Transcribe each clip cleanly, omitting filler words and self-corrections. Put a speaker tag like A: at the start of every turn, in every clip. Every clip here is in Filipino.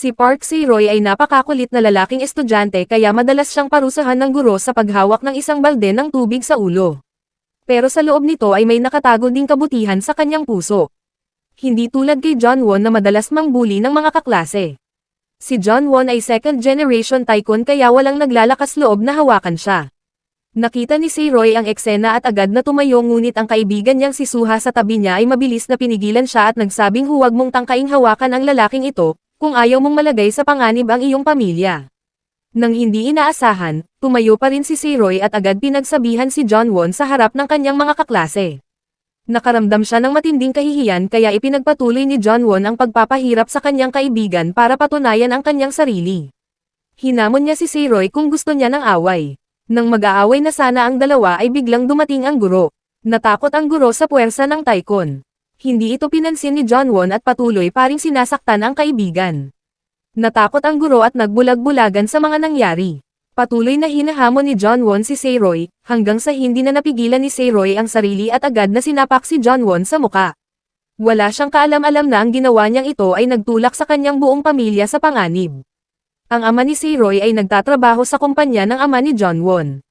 A: Si Park Si-roy ay napakakulit na lalaking estudyante kaya madalas siyang parusahan ng guro sa paghawak ng isang balde ng tubig sa ulo. Pero sa loob nito ay may nakatago ding kabutihan sa kanyang puso. Hindi tulad kay John Won na madalas mangbuli ng mga kaklase. Si John Won ay second generation tycoon kaya walang naglalakas loob na hawakan siya. Nakita ni Si-roy ang eksena at agad na tumayo ngunit ang kaibigan niyang si Suha sa tabi niya ay mabilis na pinigilan siya at nagsabing huwag mong tangkaing hawakan ang lalaking ito, kung ayaw mong malagay sa panganib ang iyong pamilya. Nang hindi inaasahan, tumayo pa rin si Si-roy at agad pinagsabihan si John Won sa harap ng kanyang mga kaklase. Nakaramdam siya ng matinding kahihiyan kaya ipinagpatuloy ni John Won ang pagpapahirap sa kanyang kaibigan para patunayan ang kanyang sarili. Hinamon niya si Si-roy kung gusto niya ng away. Nang mag-aaway na sana ang dalawa ay biglang dumating ang guro. Natakot ang guro sa puwersa ng tycoon. Hindi ito pinansin ni John Won at patuloy pa ring sinasaktan ang kaibigan. Natakot ang guro at nagbulag-bulagan sa mga nangyari. Patuloy na hinahamon ni John Won si Si-roy, hanggang sa hindi na napigilan ni Si-roy ang sarili at agad na sinapak si John Won sa muka. Wala siyang kaalam-alam na ang ginawa niyang ito ay nagtulak sa kanyang buong pamilya sa panganib. Ang ama ni Si-roy ay nagtatrabaho sa kumpanya ng ama ni John Won.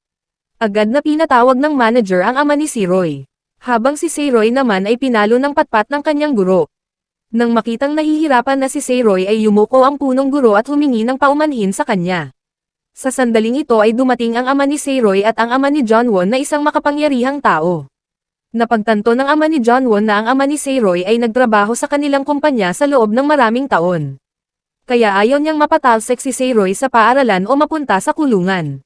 A: Agad na pinatawag ng manager ang ama ni Si-roy. Habang si Si-roy naman ay pinalo ng patpat ng kanyang guro. Nang makitang nahihirapan na si Si-roy ay yumuko ang punong guro at humingi ng paumanhin sa kanya. Sa sandaling ito ay dumating ang ama ni Si-roy at ang ama ni John Won na isang makapangyarihang tao. Napagtanto ng ama ni John Won na ang ama ni Si-roy ay nagtrabaho sa kanilang kumpanya sa loob ng maraming taon. Kaya ayaw niyang mapatalsik si Si-roy sa paaralan o mapunta sa kulungan.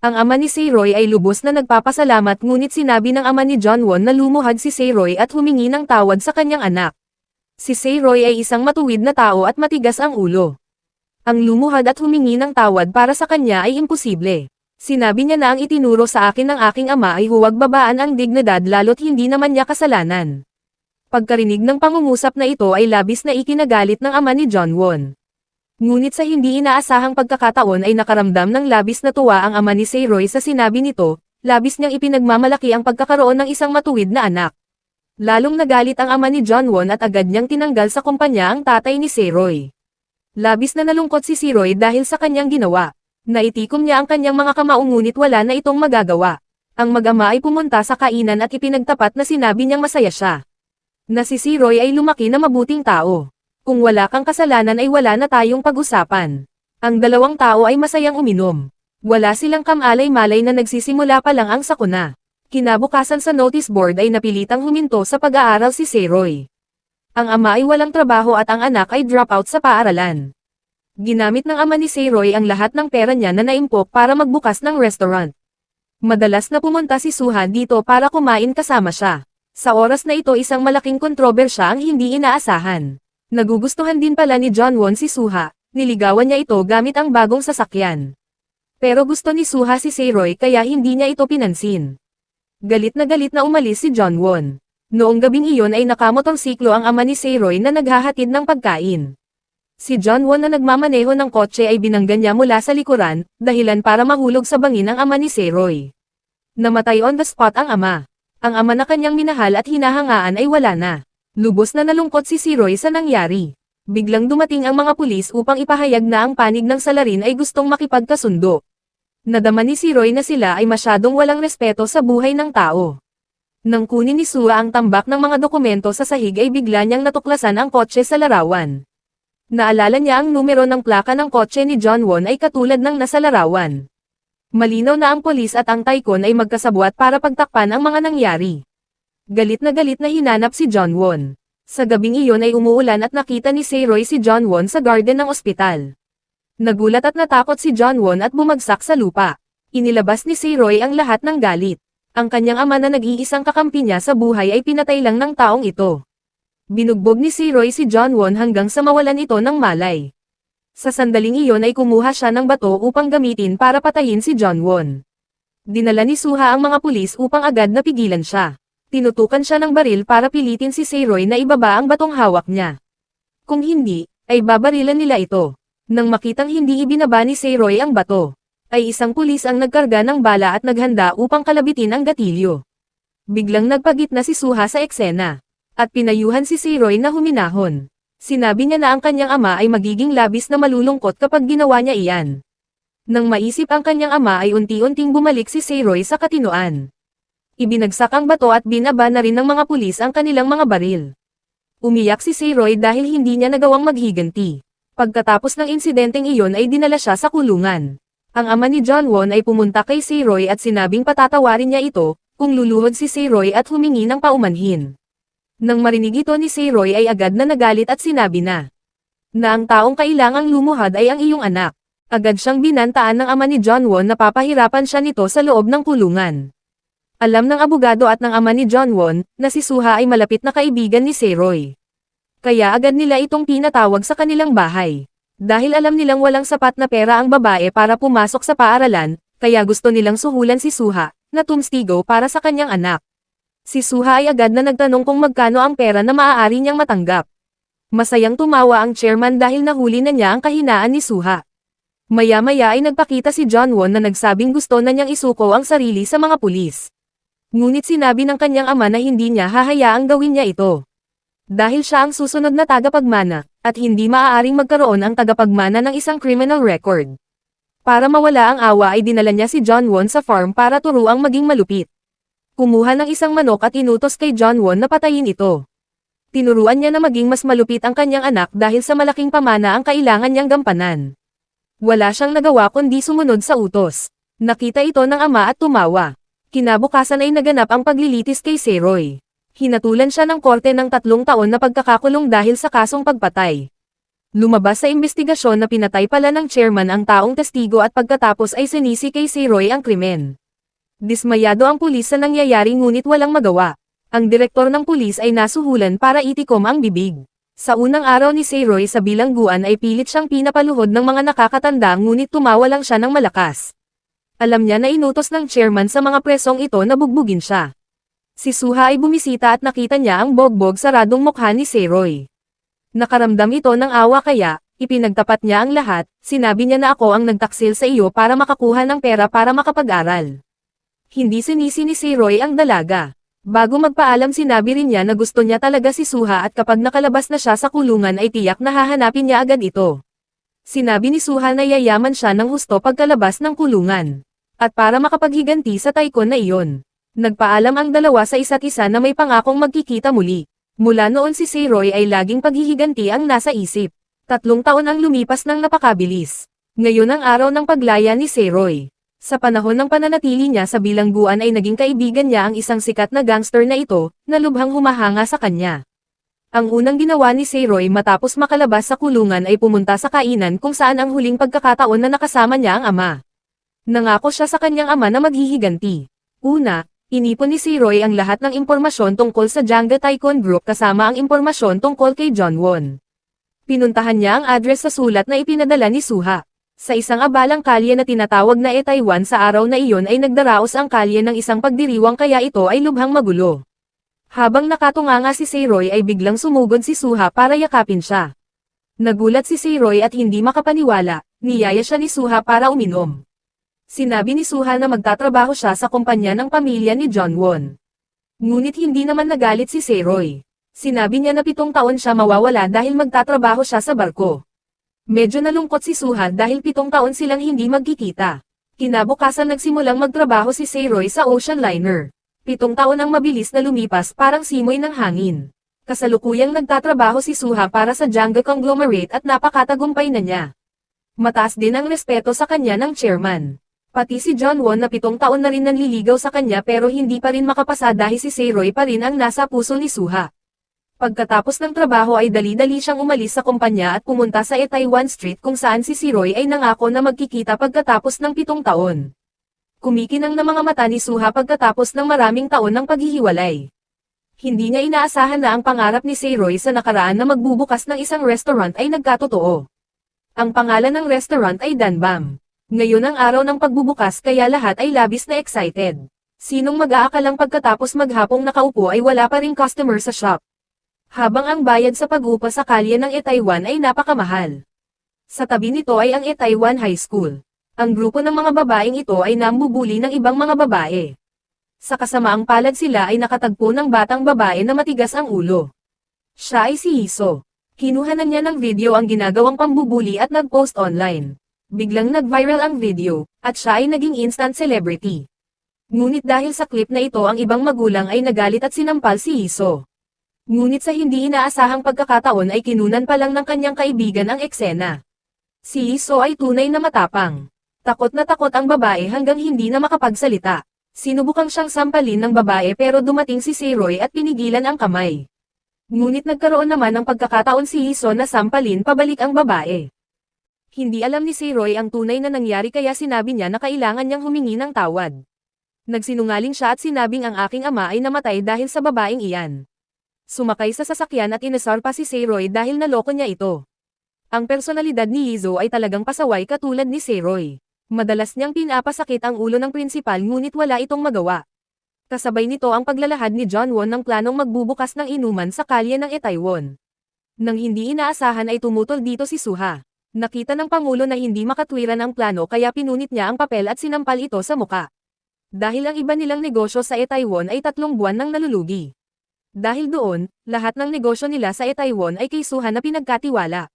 A: Ang ama ni Si-roy ay lubos na nagpapasalamat ngunit sinabi ng ama ni John Won na lumuhad si Si-roy at humingi ng tawad sa kanyang anak. Si Si-roy ay isang matuwid na tao at matigas ang ulo. Ang lumuhad at humingi ng tawad para sa kanya ay imposible. Sinabi niya na ang itinuro sa akin ng aking ama ay huwag babaan ang dignidad lalo't hindi naman niya kasalanan. Pagkarinig ng pangungusap na ito ay labis na ikinagalit ng ama ni John Won. Ngunit sa hindi inaasahang pagkakataon ay nakaramdam ng labis na tuwa ang ama ni Si-roy sa sinabi nito, labis niyang ipinagmamalaki ang pagkakaroon ng isang matuwid na anak. Lalong nagalit ang ama ni John Won at agad niyang tinanggal sa kumpanya ang tatay ni Si-roy. Labis na nalungkot si Si-roy dahil sa kanyang ginawa. Naitikom niya ang kanyang mga kamao ngunit wala na itong magagawa. Ang mag-ama ay pumunta sa kainan at ipinagtapat na sinabi niyang masaya siya. Na si Si-roy ay lumaki na mabuting tao. Kung wala kang kasalanan ay wala na tayong pag-usapan. Ang dalawang tao ay masayang uminom. Wala silang kamalay-malay na nagsisimula pa lang ang sakuna. Kinabukasan sa notice board ay napilitang huminto sa pag-aaral si Si-roy. Ang ama ay walang trabaho at ang anak ay drop out sa paaralan. Ginamit ng ama ni Si-roy ang lahat ng pera niya na naimpok para magbukas ng restaurant. Madalas na pumunta si Suha dito para kumain kasama siya. Sa oras na ito isang malaking kontrobersya ang hindi inaasahan. Nagugustuhan din pala ni John Won si Suha, niligawan niya ito gamit ang bagong sasakyan. Pero gusto ni Suha si Si-roy kaya hindi niya ito pinansin. Galit na umalis si John Won. Noong gabing iyon ay nakamotorsiklo ang ama ni Si-roy na naghahatid ng pagkain. Si John Won na nagmamaneho ng kotse ay binangga niya mula sa likuran, dahilan para mahulog sa bangin ang ama ni Si-roy. Namatay on the spot ang ama. Ang ama na kanyang minahal at hinahangaan ay wala na. Lubos na nalungkot si Si-roy sa nangyari. Biglang dumating ang mga pulis upang ipahayag na ang panig ng salarin ay gustong makipagkasundo. Nadama ni Si-roy na sila ay masyadong walang respeto sa buhay ng tao. Nang kunin ni Suha ang tambak ng mga dokumento sa sahig ay bigla niyang natuklasan ang kotse sa larawan. Naalala niya ang numero ng plaka ng kotse ni John Won ay katulad ng nasa larawan. Malinaw na ang polis at ang tycoon ay magkasabwat para pagtakpan ang mga nangyari. Galit na hinanap si John Won. Sa gabing iyon ay umuulan at nakita ni Si-roy si John Won sa garden ng ospital. Nagulat at natakot si John Won at bumagsak sa lupa. Inilabas ni Si-roy ang lahat ng galit. Ang kanyang ama na nag-iisang kakampi niya sa buhay ay pinatay lang ng taong ito. Binugbog ni Si-roy si John Won hanggang sa mawalan ito ng malay. Sa sandaling iyon ay kumuha siya ng bato upang gamitin para patayin si John Won. Dinala ni Suha ang mga pulis upang agad napigilan siya. Tinutukan siya ng baril para pilitin si Si-roy na ibaba ang batong hawak niya. Kung hindi, ay babarilan nila ito. Nang makitang hindi ibinaba ni Si-roy ang bato, ay isang pulis ang nagkarga ng bala at naghanda upang kalabitin ang gatilyo. Biglang nagpagitna si Suha sa eksena, at pinayuhan si Si-roy na huminahon. Sinabi niya na ang kanyang ama ay magiging labis na malulungkot kapag ginawa niya iyan. Nang maisip ang kanyang ama ay unti-unting bumalik si Seiroy sa katinoan. Ibinagsak ang bato at binaba na rin ng mga pulis ang kanilang mga baril. Umiyak si Seiroy dahil hindi niya nagawang maghiganti. Pagkatapos ng insidenteng iyon ay dinala siya sa kulungan. Ang ama ni John Won ay pumunta kay Seiroy at sinabing patatawarin niya ito, kung luluhod si Seiroy at humingi ng paumanhin. Nang marinig ito ni Seiroy ay agad na nagalit at sinabi na ang taong kailangang lumuhad ay ang iyong anak. Agad siyang binantaan ng ama ni John Won na papahirapan siya nito sa loob ng kulungan. Alam ng abogado at ng ama ni John Won na si Suha ay malapit na kaibigan ni Seiroy. Kaya agad nila itong pinatawag sa kanilang bahay. Dahil alam nilang walang sapat na pera ang babae para pumasok sa paaralan, kaya gusto nilang suhulan si Suha na tumstigo para sa kanyang anak. Si Suha ay agad na nagtanong kung magkano ang pera na maaari niyang matanggap. Masayang tumawa ang chairman dahil nahuli na niya ang kahinaan ni Suha. Maya-maya ay nagpakita si John Won na nagsabing gusto na niyang isuko ang sarili sa mga pulis. Ngunit sinabi ng kanyang ama na hindi niya hahayaang gawin niya ito. Dahil siya ang susunod na tagapagmana, at hindi maaaring magkaroon ang tagapagmana ng isang criminal record. Para mawala ang awa ay dinala niya si John Won sa farm para turuang maging malupit. Kumuha ng isang manok at inutos kay John Won na patayin ito. Tinuruan niya na maging mas malupit ang kanyang anak dahil sa malaking pamana ang kailangan niyang gampanan. Wala siyang nagawa kundi sumunod sa utos. Nakita ito ng ama at tumawa. Kinabukasan ay naganap ang paglilitis kay Seiroy. Hinatulan siya ng korte ng 3 taon na pagkakakulong dahil sa kasong pagpatay. Lumabas sa investigasyon na pinatay pala ng chairman ang taong testigo at pagkatapos ay sinisi kay Seiroy ang krimen. Dismayado ang pulis sa nangyayari ngunit walang magawa. Ang direktor ng pulis ay nasuhulan para itikom ang bibig. Sa unang araw ni Seiroy sa bilangguan ay pilit siyang pinapaluhod ng mga nakakatanda ngunit tumawa lang siya ng malakas. Alam niya na inutos ng chairman sa mga presong ito na bugbugin siya. Si Suha ay bumisita at nakita niya ang bogbog saradong mukha ni Seiroy. Nakaramdam ito ng awa kaya, ipinagtapat niya ang lahat, sinabi niya na ako ang nagtaksil sa iyo para makakuha ng pera para makapag-aral. Hindi sinisi ni Seiroy ang dalaga. Bago magpaalam sinabi rin niya na gusto niya talaga si Suha at kapag nakalabas na siya sa kulungan ay tiyak na hahanapin niya agad ito. Sinabi ni Suha na yayaman siya ng husto pagkalabas ng kulungan. At para makapaghiganti sa tycoon na iyon. Nagpaalam ang dalawa sa isa't isa na may pangakong magkikita muli. Mula noon si Seiroy ay laging paghihiganti ang nasa isip. 3 taon ang lumipas ng napakabilis. Ngayon ang araw ng paglaya ni Seiroy. Sa panahon ng pananatili niya sa bilangguan ay naging kaibigan niya ang isang sikat na gangster na ito, na lubhang humahanga sa kanya. Ang unang ginawa ni Seiroy matapos makalabas sa kulungan ay pumunta sa kainan kung saan ang huling pagkakataon na nakasama niya ang ama. Nangako siya sa kanyang ama na maghihiganti. Una, inipon ni Seiroy ang lahat ng impormasyon tungkol sa Janga Tycoon Group kasama ang impormasyon tungkol kay John Won. Pinuntahan niya ang address sa sulat na ipinadala ni Suha. Sa isang abalang kalye na tinatawag na Taiwan sa araw na iyon ay nagdaraos ang kalye ng isang pagdiriwang kaya ito ay lubhang magulo. Habang nakatunganga si Seiroy ay biglang sumugod si Suha para yakapin siya. Nagulat si Seiroy at hindi makapaniwala, niyaya siya ni Suha para uminom. Sinabi ni Suha na magtatrabaho siya sa kumpanya ng pamilya ni John Won. Ngunit hindi naman nagalit si Seiroy. Sinabi niya na 7 taon siya mawawala dahil magtatrabaho siya sa barko. Medyo nalungkot si Suha dahil 7 taon silang hindi magkikita. Kinabukasan nagsimulang magtrabaho si Seiroy sa ocean liner. 7 taon ang mabilis na lumipas parang simoy ng hangin. Kasalukuyang nagtatrabaho si Suha para sa Janga Conglomerate at napakatagumpay na niya. Mataas din ang respeto sa kanya ng chairman. Pati si John Won na 7 taon na rin nanliligaw sa kanya pero hindi pa rin makapasa dahil si Seiroy pa rin ang nasa puso ni Suha. Pagkatapos ng trabaho ay dali-dali siyang umalis sa kumpanya at pumunta sa Taiwan Street kung saan si Seiroy ay nangako na magkikita pagkatapos ng 7 taon. Kumikinang na mga mata ni Suha pagkatapos ng maraming taon ng paghihiwalay. Hindi niya inaasahan na ang pangarap ni Seiroy sa nakaraan na magbubukas ng isang restaurant ay nagkatotoo. Ang pangalan ng restaurant ay Danbam. Ngayon ang araw ng pagbubukas kaya lahat ay labis na excited. Sinong mag-aakalang pagkatapos maghapong nakaupo ay wala pa ring customer sa shop. Habang ang bayad sa pag-upa sa kalye ng Taiwan ay napakamahal. Sa tabi nito ay ang Taiwan High School. Ang grupo ng mga babaeng ito ay nambubuli ng ibang mga babae. Sa kasamaang palad sila ay nakatagpo ng batang babae na matigas ang ulo. Siya ay si Hiso. Kinuha na niya ng video ang ginagawang pambubuli at nag-post online. Biglang nag-viral ang video, at siya ay naging instant celebrity. Ngunit dahil sa clip na ito ang ibang magulang ay nagalit at sinampal si Jisoo. Ngunit sa hindi inaasahang pagkakataon ay kinunan pa lang ng kanyang kaibigan ang eksena. Si Jisoo ay tunay na matapang. Takot na takot ang babae hanggang hindi na makapagsalita. Sinubukang siyang sampalin ng babae pero dumating si Seroy at pinigilan ang kamay. Ngunit nagkaroon naman ng pagkakataon si Jisoo na sampalin pabalik ang babae. Hindi alam ni Seroy ang tunay na nangyari kaya sinabi niya na kailangan niyang humingi ng tawad. Nagsinungaling siya at sinabing ang aking ama ay namatay dahil sa babaeng iyan. Sumakay sa sasakyan at inasar pa si Seroy dahil naloko niya ito. Ang personalidad ni Jisoo ay talagang pasaway katulad ni Seroy. Madalas niyang pinapasakit ang ulo ng prinsipal ngunit wala itong magawa. Kasabay nito ang paglalahad ni Jongwon ng planong magbubukas ng inuman sa kalye ng Itaewon. Nang hindi inaasahan ay tumutol dito si Suha. Nakita ng Pangulo na hindi makatwiran ang plano kaya pinunit niya ang papel at sinampal ito sa muka. Dahil ang iba nilang negosyo sa Itaewon ay 3 buwan nang nalulugi. Dahil doon, lahat ng negosyo nila sa Itaewon ay kay Suha na pinagkatiwala.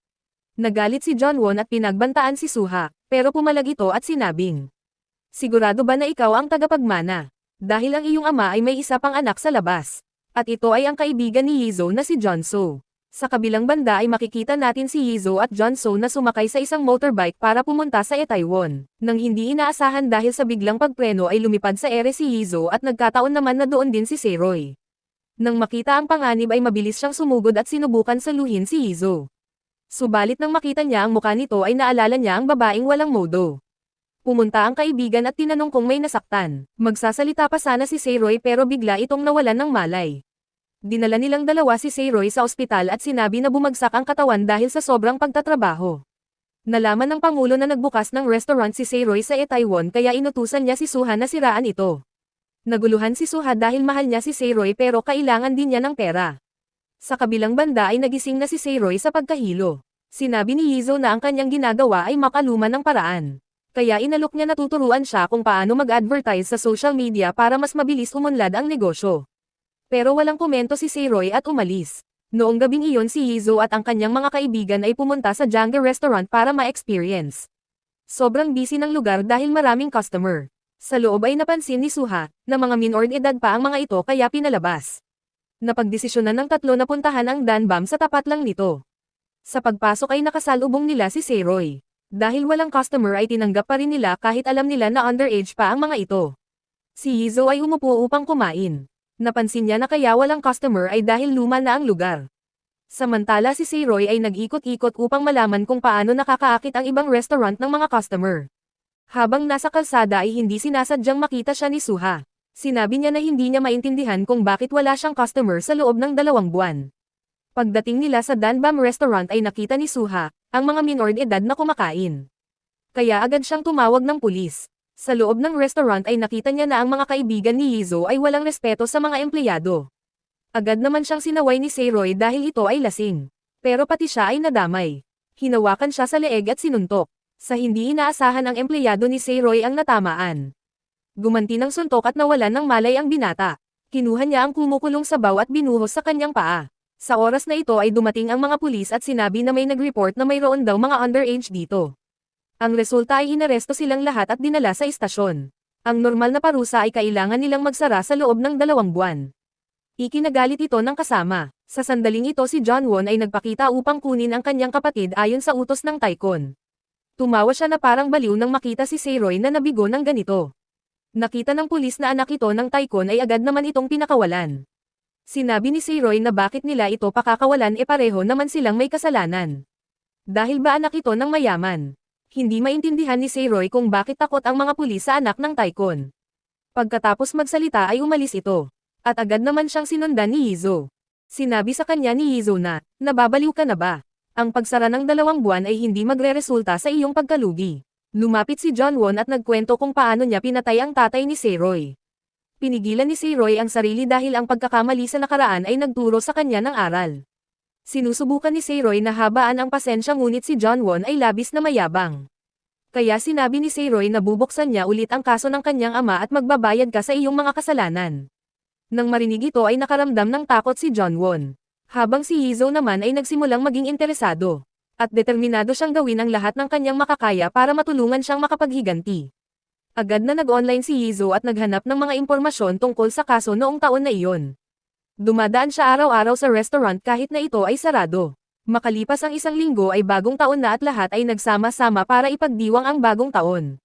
A: Nagalit si Jongwon at pinagbantaan si Suha, pero pumalag ito at sinabing, "Sigurado ba na ikaw ang tagapagmana? Dahil ang iyong ama ay may isa pang anak sa labas. At ito ay ang kaibigan ni Jisoo na si Jongso." Sa kabilang banda ay makikita natin si Jisoo at Jongso na sumakay sa isang motorbike para pumunta sa Itaewon. Nang hindi inaasahan dahil sa biglang pagpreno ay lumipad sa ere si Jisoo at nagkataon naman na doon din si Seroy. Nang makita ang panganib ay mabilis siyang sumugod at sinubukan saluhin si Jisoo. Subalit nang makita niya ang mukha nito ay naalala niya ang babaeng walang modo. Pumunta ang kaibigan at tinanong kung may nasaktan. Magsasalita pa sana si Seroy pero bigla itong nawalan ng malay. Dinala nilang dalawa si Seroy sa ospital at sinabi na bumagsak ang katawan dahil sa sobrang pagtatrabaho. Nalaman ng Pangulo na nagbukas ng restaurant si Seroy sa Itaewon kaya inutusan niya si Suha na siraan ito. Naguluhan si Suha dahil mahal niya si Seroy pero kailangan din niya ng pera. Sa kabilang banda ay nagising na si Seroy sa pagkahilo. Sinabi ni Jisoo na ang kanyang ginagawa ay makaluman ng paraan. Kaya inalok niya na tuturuan siya kung paano mag-advertise sa social media para mas mabilis umunlad ang negosyo. Pero walang komento si Seroy at umalis. Noong gabing iyon si Jisoo at ang kanyang mga kaibigan ay pumunta sa Jangga Restaurant para ma-experience. Sobrang busy ng lugar dahil maraming customer. Sa loob ay napansin ni Suha, na mga minor edad pa ang mga ito kaya pinalabas. Napagdesisyonan ng tatlo na puntahan ang Danbam sa tapat lang nito. Sa pagpasok ay nakasalubong nila si Seroy. Dahil walang customer ay tinanggap pa rin nila kahit alam nila na underage pa ang mga ito. Si Jisoo ay umupo upang kumain. Napansin niya na kaya walang customer ay dahil luma na ang lugar. Samantala si Seroy ay nag-ikot-ikot upang malaman kung paano nakakaakit ang ibang restaurant ng mga customer. Habang nasa kalsada ay hindi sinasadyang makita siya ni Suha. Sinabi niya na hindi niya maintindihan kung bakit wala siyang customer sa loob ng 2 buwan. Pagdating nila sa Danbam Restaurant ay nakita ni Suha, ang mga minor edad na kumakain. Kaya agad siyang tumawag ng pulis. Sa loob ng restaurant ay nakita niya na ang mga kaibigan ni Jisoo ay walang respeto sa mga empleyado. Agad naman siyang sinaway ni Seroy dahil ito ay lasing. Pero pati siya ay nadamay. Hinawakan siya sa leeg at sinuntok. Sa hindi inaasahan ang empleyado ni Seroy ang natamaan. Gumanti ng suntok at nawalan ng malay ang binata. Kinuha niya ang kumukulong sabaw at binuhos sa kanyang paa. Sa oras na ito ay dumating ang mga pulis at sinabi na may nag-report na mayroon daw mga underage dito. Ang resulta ay inaresto silang lahat at dinala sa istasyon. Ang normal na parusa ay kailangan nilang magsara sa loob ng 2 buwan. Ikinagalit ito ng kasama. Sa sandaling ito si Jongwon ay nagpakita upang kunin ang kanyang kapatid ayon sa utos ng Taikon. Tumawa siya na parang baliw nang makita si Seroy na nabigo ng ganito. Nakita ng pulis na anak ito ng Taikon ay agad naman itong pinakawalan. Sinabi ni Seroy na bakit nila ito pakakawalan pareho naman silang may kasalanan. Dahil ba anak ito ng mayaman? Hindi maintindihan ni Seroy kung bakit takot ang mga pulis sa anak ng Taikon. Pagkatapos magsalita ay umalis ito. At agad naman siyang sinundan ni Jisoo. Sinabi sa kanya ni Jisoo na, "Nababaliw ka na ba? Ang pagsara ng 2 buwan ay hindi magre-resulta sa iyong pagkalugi." Lumapit si Jongwon at nagkwento kung paano niya pinatay ang tatay ni Seroy. Pinigilan ni Seroy ang sarili dahil ang pagkakamali sa nakaraan ay nagturo sa kanya ng aral. Sinusubukan ni Seroy na habaan ang pasensya ngunit si Jongwon ay labis na mayabang. Kaya sinabi ni Seroy na bubuksan niya ulit ang kaso ng kanyang ama at magbabayad ka sa iyong mga kasalanan. Nang marinig ito ay nakaramdam ng takot si Jongwon. Habang si Yizo naman ay nagsimulang maging interesado. At determinado siyang gawin ang lahat ng kanyang makakaya para matulungan siyang makapaghiganti. Agad na nag-online si Yizo at naghanap ng mga impormasyon tungkol sa kaso noong taon na iyon. Dumadaan siya araw-araw sa restaurant kahit na ito ay sarado. Makalipas ang isang linggo ay bagong taon na at lahat ay nagsama-sama para ipagdiwang ang bagong taon.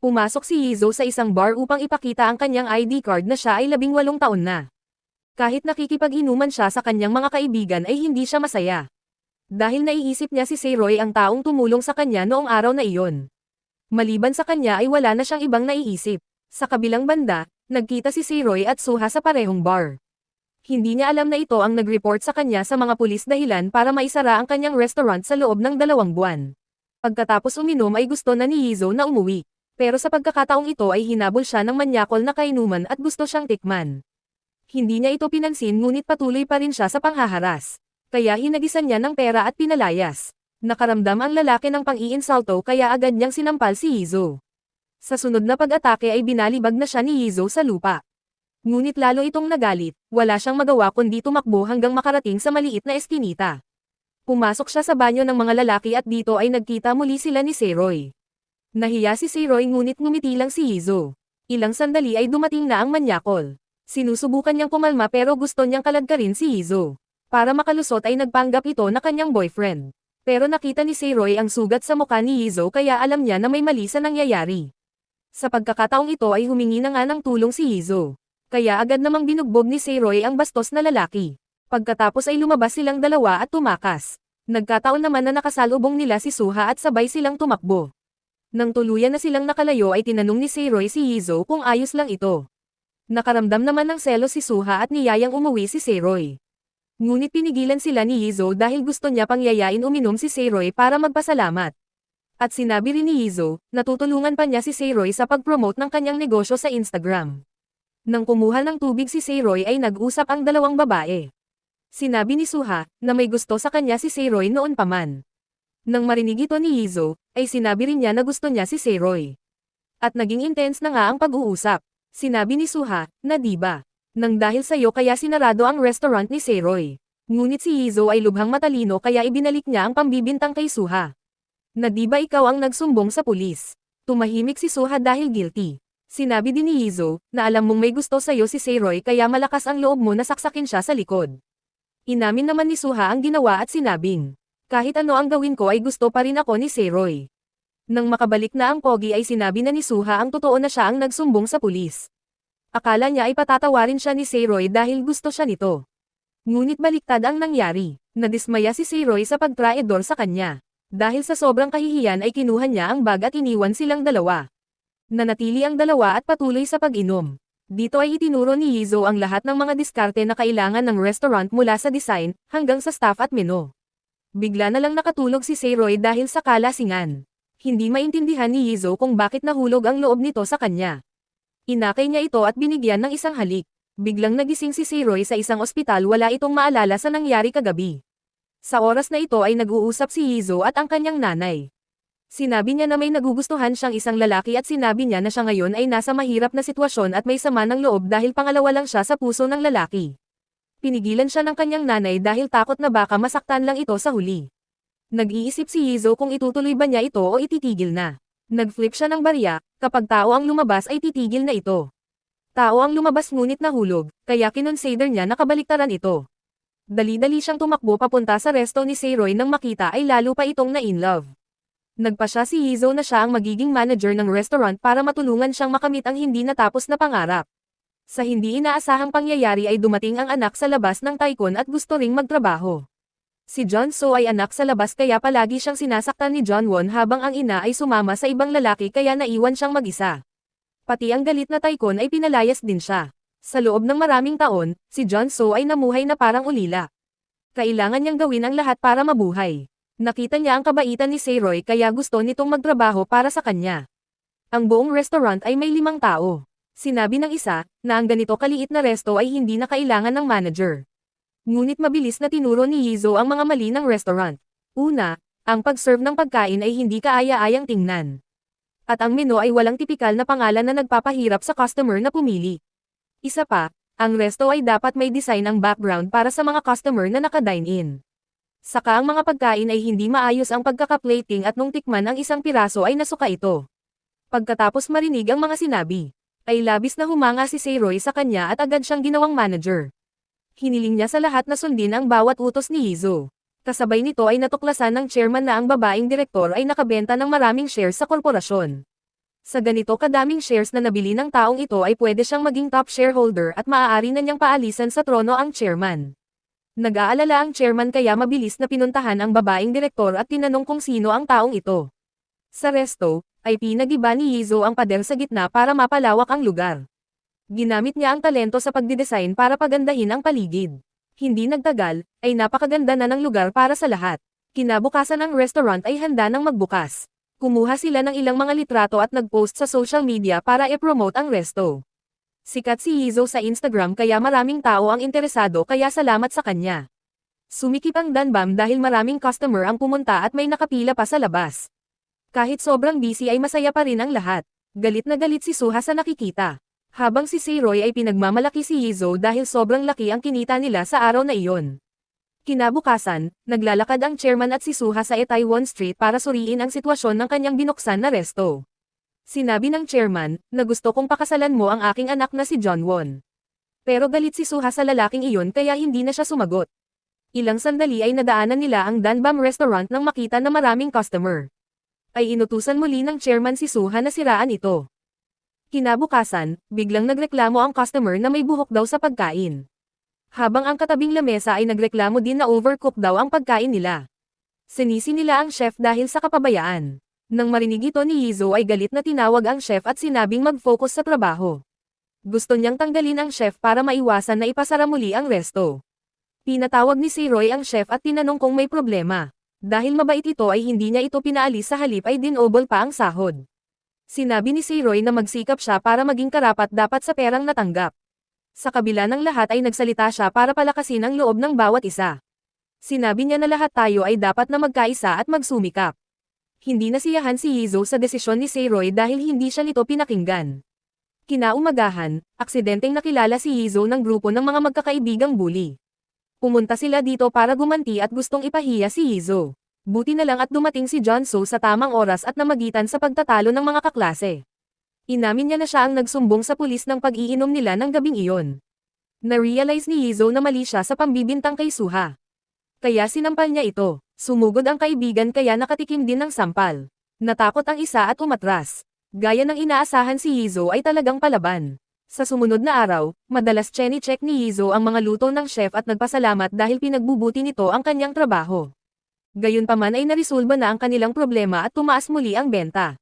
A: Pumasok si Yizo sa isang bar upang ipakita ang kanyang ID card na siya ay 18 taon na. Kahit nakikipag-inuman siya sa kanyang mga kaibigan ay hindi siya masaya. Dahil naiisip niya si Seiroy ang taong tumulong sa kanya noong araw na iyon. Maliban sa kanya ay wala na siyang ibang naiisip. Sa kabilang banda, nagkita si Seiroy at Suha sa parehong bar. Hindi niya alam na ito ang nag-report sa kanya sa mga pulis dahilan para maisara ang kanyang restaurant sa loob ng 2 buwan. Pagkatapos uminom ay gusto na ni Yizo na umuwi. Pero sa pagkakataong ito ay hinabol siya ng manyakol na kainuman at gusto siyang tikman. Hindi niya ito pinansin ngunit patuloy pa rin siya sa panghaharas. Kaya hinagisan niya ng pera at pinalayas. Nakaramdam ang lalaki ng pang-iinsulto kaya agad niyang sinampal si Yizo. Sa sunod na pag-atake ay binalibag na siya ni Yizo sa lupa. Ngunit lalo itong nagalit, wala siyang magawa kundi tumakbo hanggang makarating sa maliit na eskinita. Pumasok siya sa banyo ng mga lalaki at dito ay nagkita muli sila ni Seiroy. Nahiya si Seiroy ngunit ngumiti lang si Yizo. Ilang sandali ay dumating na ang manyakol. Sinusubukan niyang kumalma pero gusto niyang kaladkarin si Yizo. Para makalusot ay nagpanggap ito na kanyang boyfriend. Pero nakita ni Seiroy ang sugat sa mukha ni Yizo kaya alam niya na may mali sa nangyayari. Sa pagkakataong ito ay humingi na nga ng tulong si Yizo. Kaya agad namang binugbog ni Seiroy ang bastos na lalaki. Pagkatapos ay lumabas silang dalawa at tumakas. Nagkataon naman na nakasalubong nila si Suha at sabay silang tumakbo. Nang tuluyan na silang nakalayo ay tinanong ni Seiroy si Yizo kung ayos lang ito. Nakaramdam naman ng selos si Suha at niyayang umuwi si Seiroy. Ngunit pinigilan sila ni Yizo dahil gusto niya pang yayain uminom si Seiroy para magpasalamat. At sinabi rin ni Yizo, natutulungan pa niya si Seiroy sa pag-promote ng kanyang negosyo sa Instagram. Nang kumuha ng tubig si Seiroy ay nag-usap ang dalawang babae. Sinabi ni Suha, na may gusto sa kanya si Seiroy noon pa man. Nang marinig ito ni Yizo, ay sinabi rin niya na gusto niya si Seiroy. At naging intense na nga ang pag-uusap. Sinabi ni Suha, na diba, nang dahil sa'yo kaya sinarado ang restaurant ni Seiroy. Ngunit si Yizo ay lubhang matalino kaya ibinalik niya ang pambibintang kay Suha. Na diba ikaw ang nagsumbong sa pulis? Tumahimik si Suha dahil guilty. Sinabi din ni Yizo, na alam mong may gusto sa'yo si Seiroy kaya malakas ang loob mo na saksakin siya sa likod. Inamin naman ni Suha ang ginawa at sinabing, kahit ano ang gawin ko ay gusto pa rin ako ni Seiroy. Nang makabalik na ang pogi ay sinabi na ni Suha ang totoo na siya ang nagsumbong sa pulis. Akala niya ay patatawarin siya ni Seiroy dahil gusto siya nito. Ngunit baliktad ang nangyari. Nadismaya si Seiroy sa pagtraidor sa kanya. Dahil sa sobrang kahihiyan ay kinuha niya ang bag at iniwan silang dalawa. Nanatili ang dalawa at patuloy sa pag-inom. Dito ay itinuro ni Yizo ang lahat ng mga diskarte na kailangan ng restaurant mula sa design, hanggang sa staff at menu. Bigla na lang nakatulog si Seiroy dahil sa kalasingan. Hindi maintindihan ni Yizo kung bakit nahulog ang loob nito sa kanya. Inakay niya ito at binigyan ng isang halik. Biglang nagising si Seiroy sa isang ospital wala itong maalala sa nangyari kagabi. Sa oras na ito ay nag-uusap si Yizo at ang kanyang nanay. Sinabi niya na may nagugustuhan siyang isang lalaki at sinabi niya na siya ngayon ay nasa mahirap na sitwasyon at may sama ng loob dahil pangalawa lang siya sa puso ng lalaki. Pinigilan siya ng kanyang nanay dahil takot na baka masaktan lang ito sa huli. Nag-iisip si Yizo kung itutuloy ba niya ito o ititigil na. Nag-flip siya ng barya, kapag tao ang lumabas ay titigil na ito. Tao ang lumabas ngunit nahulog, kaya kinonsider niya na kabaliktaran ito. Dali-dali siyang tumakbo papunta sa resto ni Seiroy nang makita ay lalo pa itong na-inlove. Nagpa siya si Yizo na siya ang magiging manager ng restaurant para matulungan siyang makamit ang hindi natapos na pangarap. Sa hindi inaasahang pangyayari ay dumating ang anak sa labas ng Taikon at gusto ring magtrabaho. Si John So ay anak sa labas kaya palagi siyang sinasaktan ni John Won habang ang ina ay sumama sa ibang lalaki kaya naiwan siyang mag-isa. Pati ang galit na Taikon ay pinalayas din siya. Sa loob ng maraming taon, si John So ay namuhay na parang ulila. Kailangan niyang gawin ang lahat para mabuhay. Nakita niya ang kabaitan ni Seiroy kaya gusto nitong magtrabaho para sa kanya. Ang buong restaurant ay may 5 tao. Sinabi ng isa, na ang ganito kaliit na resto ay hindi na kailangan ng manager. Ngunit mabilis na tinuro ni Yizo ang mga mali ng restaurant. Una, ang pag-serve ng pagkain ay hindi kaaya-ayang tingnan. At ang menu ay walang tipikal na pangalan na nagpapahirap sa customer na pumili. Isa pa, Ang resto ay dapat may design ang background para sa mga customer na naka-dine-in. Saka ang mga pagkain ay hindi maayos ang pagkaka-plating at nung tikman ang isang piraso ay nasuka ito. Pagkatapos marinig ang mga sinabi, ay labis na humanga si Seiroy sa kanya at agad siyang ginawang manager. Hiniling niya sa lahat na sundin ang bawat utos ni Yizo. Kasabay nito ay natuklasan ng chairman na ang babaeng direktor ay nakabenta ng maraming shares sa korporasyon. Sa ganito kadaming shares na nabili ng taong ito ay pwede siyang maging top shareholder at maaari na niyang paalisan sa trono ang chairman. Nag-aalala ang chairman kaya mabilis na pinuntahan ang babaeng direktor at tinanong kung sino ang taong ito. Sa resto, ay pinagiba ni Yizo ang pader sa gitna para mapalawak ang lugar. Ginamit niya ang talento sa pagdidesign para pagandahin ang paligid. Hindi nagtagal, ay napakaganda na ng lugar para sa lahat. Kinabukasan ang restaurant ay handa nang magbukas. Kumuha sila ng ilang mga litrato at nag-post sa social media para i-promote ang resto. Sikat si Yizo sa Instagram kaya maraming tao ang interesado kaya salamat sa kanya. Sumikip ang Danbam dahil maraming customer ang pumunta at may nakapila pa sa labas. Kahit sobrang busy ay masaya pa rin ang lahat. Galit na galit si Suha sa nakikita. Habang si Seiroy ay pinagmamalaki si Yizo dahil sobrang laki ang kinita nila sa araw na iyon. Kinabukasan, naglalakad ang chairman at si Suha sa Itaewon Street para suriin ang sitwasyon ng kanyang binuksan na resto. Sinabi ng chairman, na gusto kong pakasalan mo ang aking anak na si Jeonwon. Pero galit si Suha sa lalaking iyon kaya hindi na siya sumagot. Ilang sandali ay nadaanan nila ang Danbam Restaurant nang makita na maraming customer. Ay inutusan muli ng chairman si Suha na siraan ito. Kinabukasan, biglang nagreklamo ang customer na may buhok daw sa pagkain. Habang ang katabing lamesa ay nagreklamo din na overcooked daw ang pagkain nila. Sinisi nila ang chef dahil sa kapabayaan. Nang marinig ito ni Yizo ay galit na tinawag ang chef at sinabing mag-focus sa trabaho. Gusto niyang tanggalin ang chef para maiwasan na ipasara muli ang resto. Pinatawag ni Seiroy ang chef at tinanong kung may problema. Dahil mabait ito ay hindi niya ito pinaalis sa halip ay dinobol pa ang sahod. Sinabi ni Seiroy na magsikap siya para maging karapat dapat sa perang natanggap. Sa kabila ng lahat ay nagsalita siya para palakasin ang loob ng bawat isa. Sinabi niya na lahat tayo ay dapat na magkaisa at magsumikap. Hindi nasiyahan si Yizo sa desisyon ni Seiroy dahil hindi siya nito pinakinggan. Kinaumagahan, aksidenteng nakilala si Yizo ng grupo ng mga magkakaibigang bully. Pumunta sila dito para gumanti at gustong ipahiya si Yizo. Buti na lang at dumating si Jeonso sa tamang oras at namagitan sa pagtatalo ng mga kaklase. Inamin niya na siya ang nagsumbong sa pulis ng pag-iinom nila ng gabing iyon. Na-realize ni Yizo na mali siya sa pambibintang kay Suha. Kaya sinampal niya ito. Sumugod ang kaibigan kaya nakatikim din ng sampal. Natakot ang isa at umatras. Gaya ng inaasahan si Yizo ay talagang palaban. Sa sumunod na araw, madalas chine-check ni Yizo ang mga luto ng chef at nagpasalamat dahil pinagbubuti nito ang kanyang trabaho. Gayunpaman ay naresolba na ang kanilang problema at tumaas muli ang benta.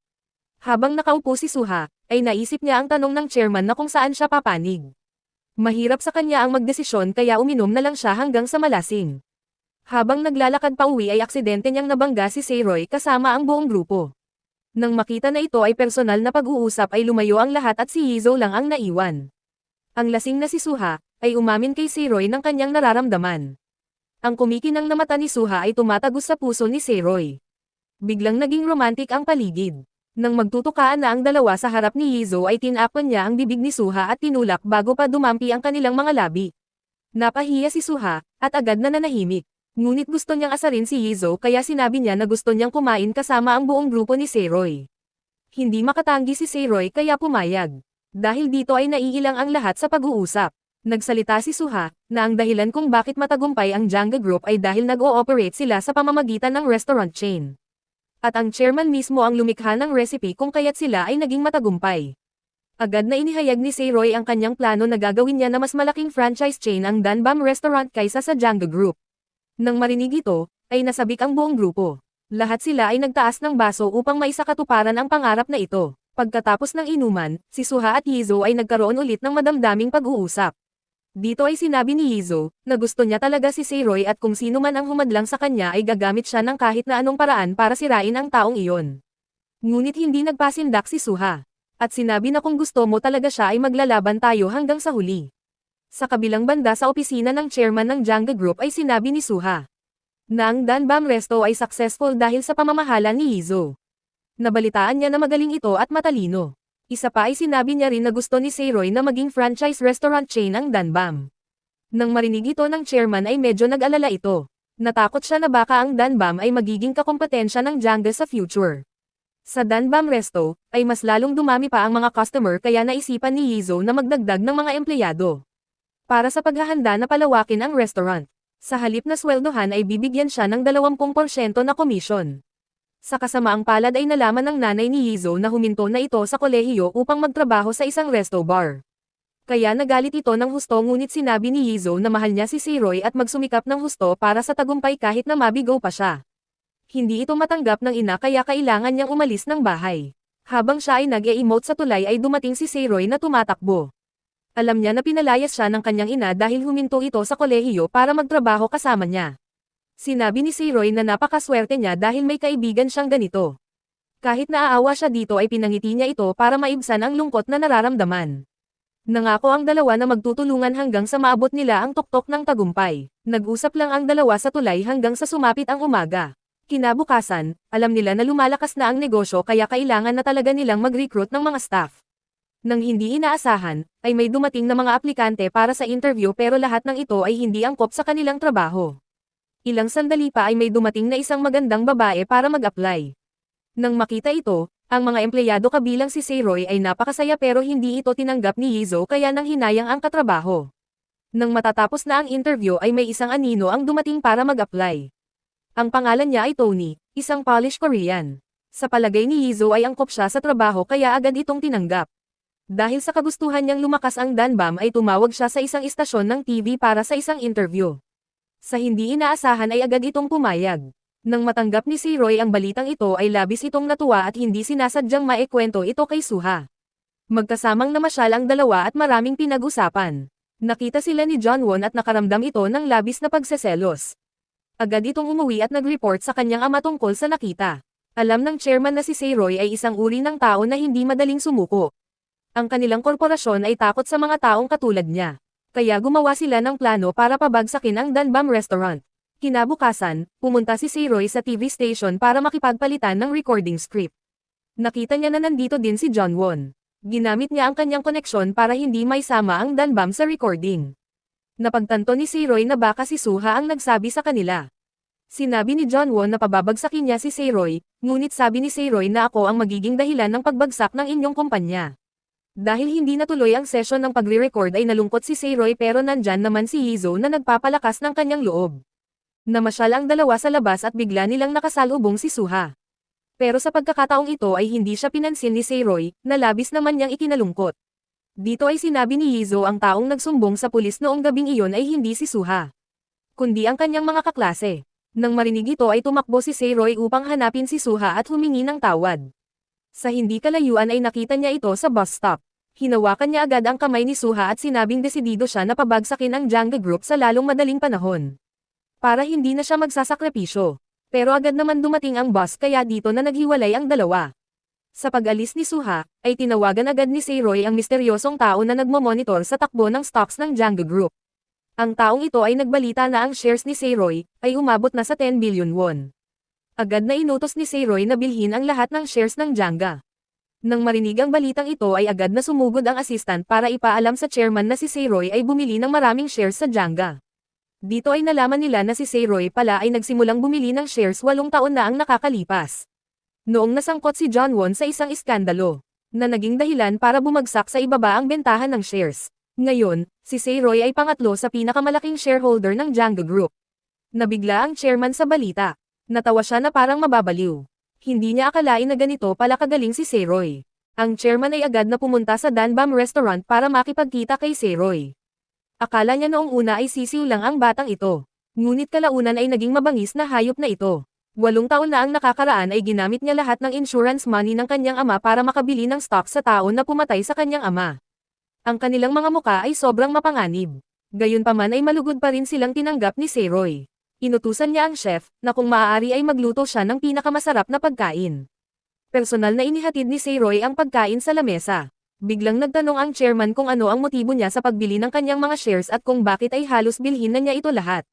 A: Habang nakaupo si Suha, ay naisip niya ang tanong ng chairman na kung saan siya papanig. Mahirap sa kanya ang magdesisyon kaya uminom na lang siya hanggang sa malasing. Habang naglalakad pa uwi ay aksidente niyang nabangga si Seiroy kasama ang buong grupo. Nang makita na ito ay personal na pag-uusap ay lumayo ang lahat at si Yizo lang ang naiwan. Ang lasing na si Suha, ay umamin kay Seiroy ng kanyang nararamdaman. Ang kumikinang na mata ni Suha ay tumatagos sa puso ni Seiroy. Biglang naging romantic ang paligid. Nang magtutukaan na ang dalawa sa harap ni Yizo ay tinakpan niya ang bibig ni Suha at tinulak bago pa dumampi ang kanilang mga labi. Napahiya si Suha, at agad na nanahimik. Ngunit gusto niyang asarin si Yizo kaya sinabi niya na gusto niyang kumain kasama ang buong grupo ni Seiroy. Hindi makatanggi si Seiroy kaya pumayag. Dahil dito ay naiilang ang lahat sa pag-uusap. Nagsalita si Suha, na ang dahilan kung bakit matagumpay ang Janga Group ay dahil nag-ooperate sila sa pamamagitan ng restaurant chain. At ang chairman mismo ang lumikha ng recipe kung kaya't sila ay naging matagumpay. Agad na inihayag ni Seiroy ang kanyang plano na gagawin niya na mas malaking franchise chain ang Danbam Restaurant kaysa sa Janga Group. Nang marinig ito, ay nasabik ang buong grupo. Lahat sila ay nagtaas ng baso upang maisakatuparan ang pangarap na ito. Pagkatapos ng inuman, si Suha at Yizo ay nagkaroon ulit ng madamdaming pag-uusap. Dito ay sinabi ni Yizo, na gusto niya talaga si Seiroy at kung sino man ang humadlang sa kanya ay gagamit siya ng kahit na anong paraan para sirain ang taong iyon. Ngunit hindi nagpasindak si Suha. At sinabi na kung gusto mo talaga siya ay maglalaban tayo hanggang sa huli. Sa kabilang banda sa opisina ng chairman ng Janga Group ay sinabi ni Suha, na ang Danbam Resto ay successful dahil sa pamamahala ni Yizo. Nabalitaan niya na magaling ito at matalino. Isa pa ay sinabi niya rin na gusto ni Seiroy na maging franchise restaurant chain ang Danbam. Nang marinig ito ng chairman ay medyo nag-alala ito. Natakot siya na baka ang Danbam ay magiging kakompetensya ng Jangga sa future. Sa Danbam Resto, ay mas lalong dumami pa ang mga customer kaya naisipan ni Yizo na magdagdag ng mga empleyado. Para sa paghahanda na palawakin ang restaurant. Sa halip na sweldohan ay bibigyan siya ng 20% na komisyon. Sa kasamaang palad ay nalaman ng nanay ni Yizo na huminto na ito sa kolehiyo upang magtrabaho sa isang resto bar. Kaya nagalit ito ng husto ngunit sinabi ni Yizo na mahal niya si Seiroy at magsumikap ng husto para sa tagumpay kahit na mabigo pa siya. Hindi ito matanggap ng ina kaya kailangan niyang umalis ng bahay. Habang siya ay nag-e-emote sa tulay ay dumating si Seiroy na tumatakbo. Alam niya na pinalayas siya ng kanyang ina dahil huminto ito sa kolehiyo para magtrabaho kasama niya. Sinabi ni Seiroy na napakaswerte niya dahil may kaibigan siyang ganito. Kahit naaawa siya dito ay pinangiti niya ito para maibsan ang lungkot na nararamdaman. Nangako ang dalawa na magtutulungan hanggang sa maabot nila ang tuktok ng tagumpay. Nag-usap lang ang dalawa sa tulay hanggang sa sumapit ang umaga. Kinabukasan, alam nila na lumalakas na ang negosyo kaya kailangan na talaga nilang mag-recruit ng mga staff. Nang hindi inaasahan, ay may dumating na mga aplikante para sa interview pero lahat ng ito ay hindi angkop sa kanilang trabaho. Ilang sandali pa ay may dumating na isang magandang babae para mag-apply. Nang makita ito, ang mga empleyado kabilang si Seiroy ay napakasaya pero hindi ito tinanggap ni Yizo kaya nang hinayang ang katrabaho. Nang matatapos na ang interview ay may isang anino ang dumating para mag-apply. Ang pangalan niya ay Tony, isang Polish Korean. Sa palagay ni Yizo ay angkop siya sa trabaho kaya agad itong tinanggap. Dahil sa kagustuhan niyang lumakas ang Danbam ay tumawag siya sa isang istasyon ng TV para sa isang interview. Sa hindi inaasahan ay agad itong pumayag. Nang matanggap ni Seiroy ang balitang ito ay labis itong natuwa at hindi sinasadyang maikwento ito kay Suha. Magkasamang namasyal ang dalawa at maraming pinag-usapan. Nakita sila ni John Won at nakaramdam ito ng labis na pagseselos. Agad itong umuwi at nag-report sa kanyang ama tungkol sa nakita. Alam ng chairman na si Seiroy ay isang uri ng tao na hindi madaling sumuko. Ang kanilang korporasyon ay takot sa mga taong katulad niya. Kaya gumawa sila ng plano para pabagsakin ang Danbam Restaurant. Kinabukasan, pumunta si Seiroy sa TV station para makipagpalitan ng recording script. Nakita niya na nandito din si John Won. Ginamit niya ang kanyang koneksyon para hindi maisama ang Danbam sa recording. Napagtanto ni Seiroy na baka si Suha ang nagsabi sa kanila. Sinabi ni John Won na pababagsakin niya si Seiroy, ngunit sabi ni Seiroy na ako ang magiging dahilan ng pagbagsak ng inyong kumpanya. Dahil hindi natuloy ang session ng pagre-record ay nalungkot si Seiroy pero nandyan naman si Yizo na nagpapalakas ng kanyang loob. Namasyal ang dalawa sa labas at bigla nilang nakasalubong si Suha. Pero sa pagkakataong ito ay hindi siya pinansin ni Seiroy, na labis naman niyang ikinalungkot. Dito ay sinabi ni Yizo ang taong nagsumbong sa pulis noong gabing iyon ay hindi si Suha, kundi ang kanyang mga kaklase. Nang marinig ito ay tumakbo si Seiroy upang hanapin si Suha at humingi ng tawad. Sa hindi kalayuan ay nakita niya ito sa bus stop. Hinawakan niya agad ang kamay ni Suha at sinabing desidido siya na pabagsakin ang Jangga Group sa lalong madaling panahon. Para hindi na siya magsasakripisyo. Pero agad naman dumating ang bus kaya dito na naghiwalay ang dalawa. Sa pag-alis ni Suha, ay tinawagan agad ni Seiroy ang misteryosong tao na nagmamonitor sa takbo ng stocks ng Jangga Group. Ang taong ito ay nagbalita na ang shares ni Seiroy ay umabot na sa 10 billion won. Agad na inutos ni Seiroy na bilhin ang lahat ng shares ng Jangga. Nang marinig ang balitang ito ay agad na sumugod ang assistant para ipaalam sa chairman na si Seiroy ay bumili ng maraming shares sa Jangga. Dito ay nalaman nila na si Seiroy pala ay nagsimulang bumili ng shares 8 taon na ang nakakalipas. Noong nasangkot si John Won sa isang iskandalo, na naging dahilan para bumagsak sa ibaba ang bentahan ng shares. Ngayon, si Seiroy ay pangatlo sa pinakamalaking shareholder ng Jangga Group. Nabigla ang chairman sa balita. Natawa siya na parang mababaliw. Hindi niya akalain na ganito pala kagaling si Seiroy. Ang chairman ay agad na pumunta sa Danbam Restaurant para makipagkita kay Seiroy. Akala niya noong una ay sisiw lang ang batang ito. Ngunit kalaunan ay naging mabangis na hayop na ito. 8 taon na ang nakakaraan ay ginamit niya lahat ng insurance money ng kanyang ama para makabili ng stock sa tao na pumatay sa kanyang ama. Ang kanilang mga muka ay sobrang mapanganib. Gayunpaman ay malugod pa rin silang tinanggap ni Seiroy. Inutusan niya ang chef, na kung maaari ay magluto siya ng pinakamasarap na pagkain. Personal na inihatid ni Seiroy ang pagkain sa lamesa. Biglang nagtanong ang chairman kung ano ang motibo niya sa pagbili ng kanyang mga shares at kung bakit ay halos bilhin na niya ito lahat.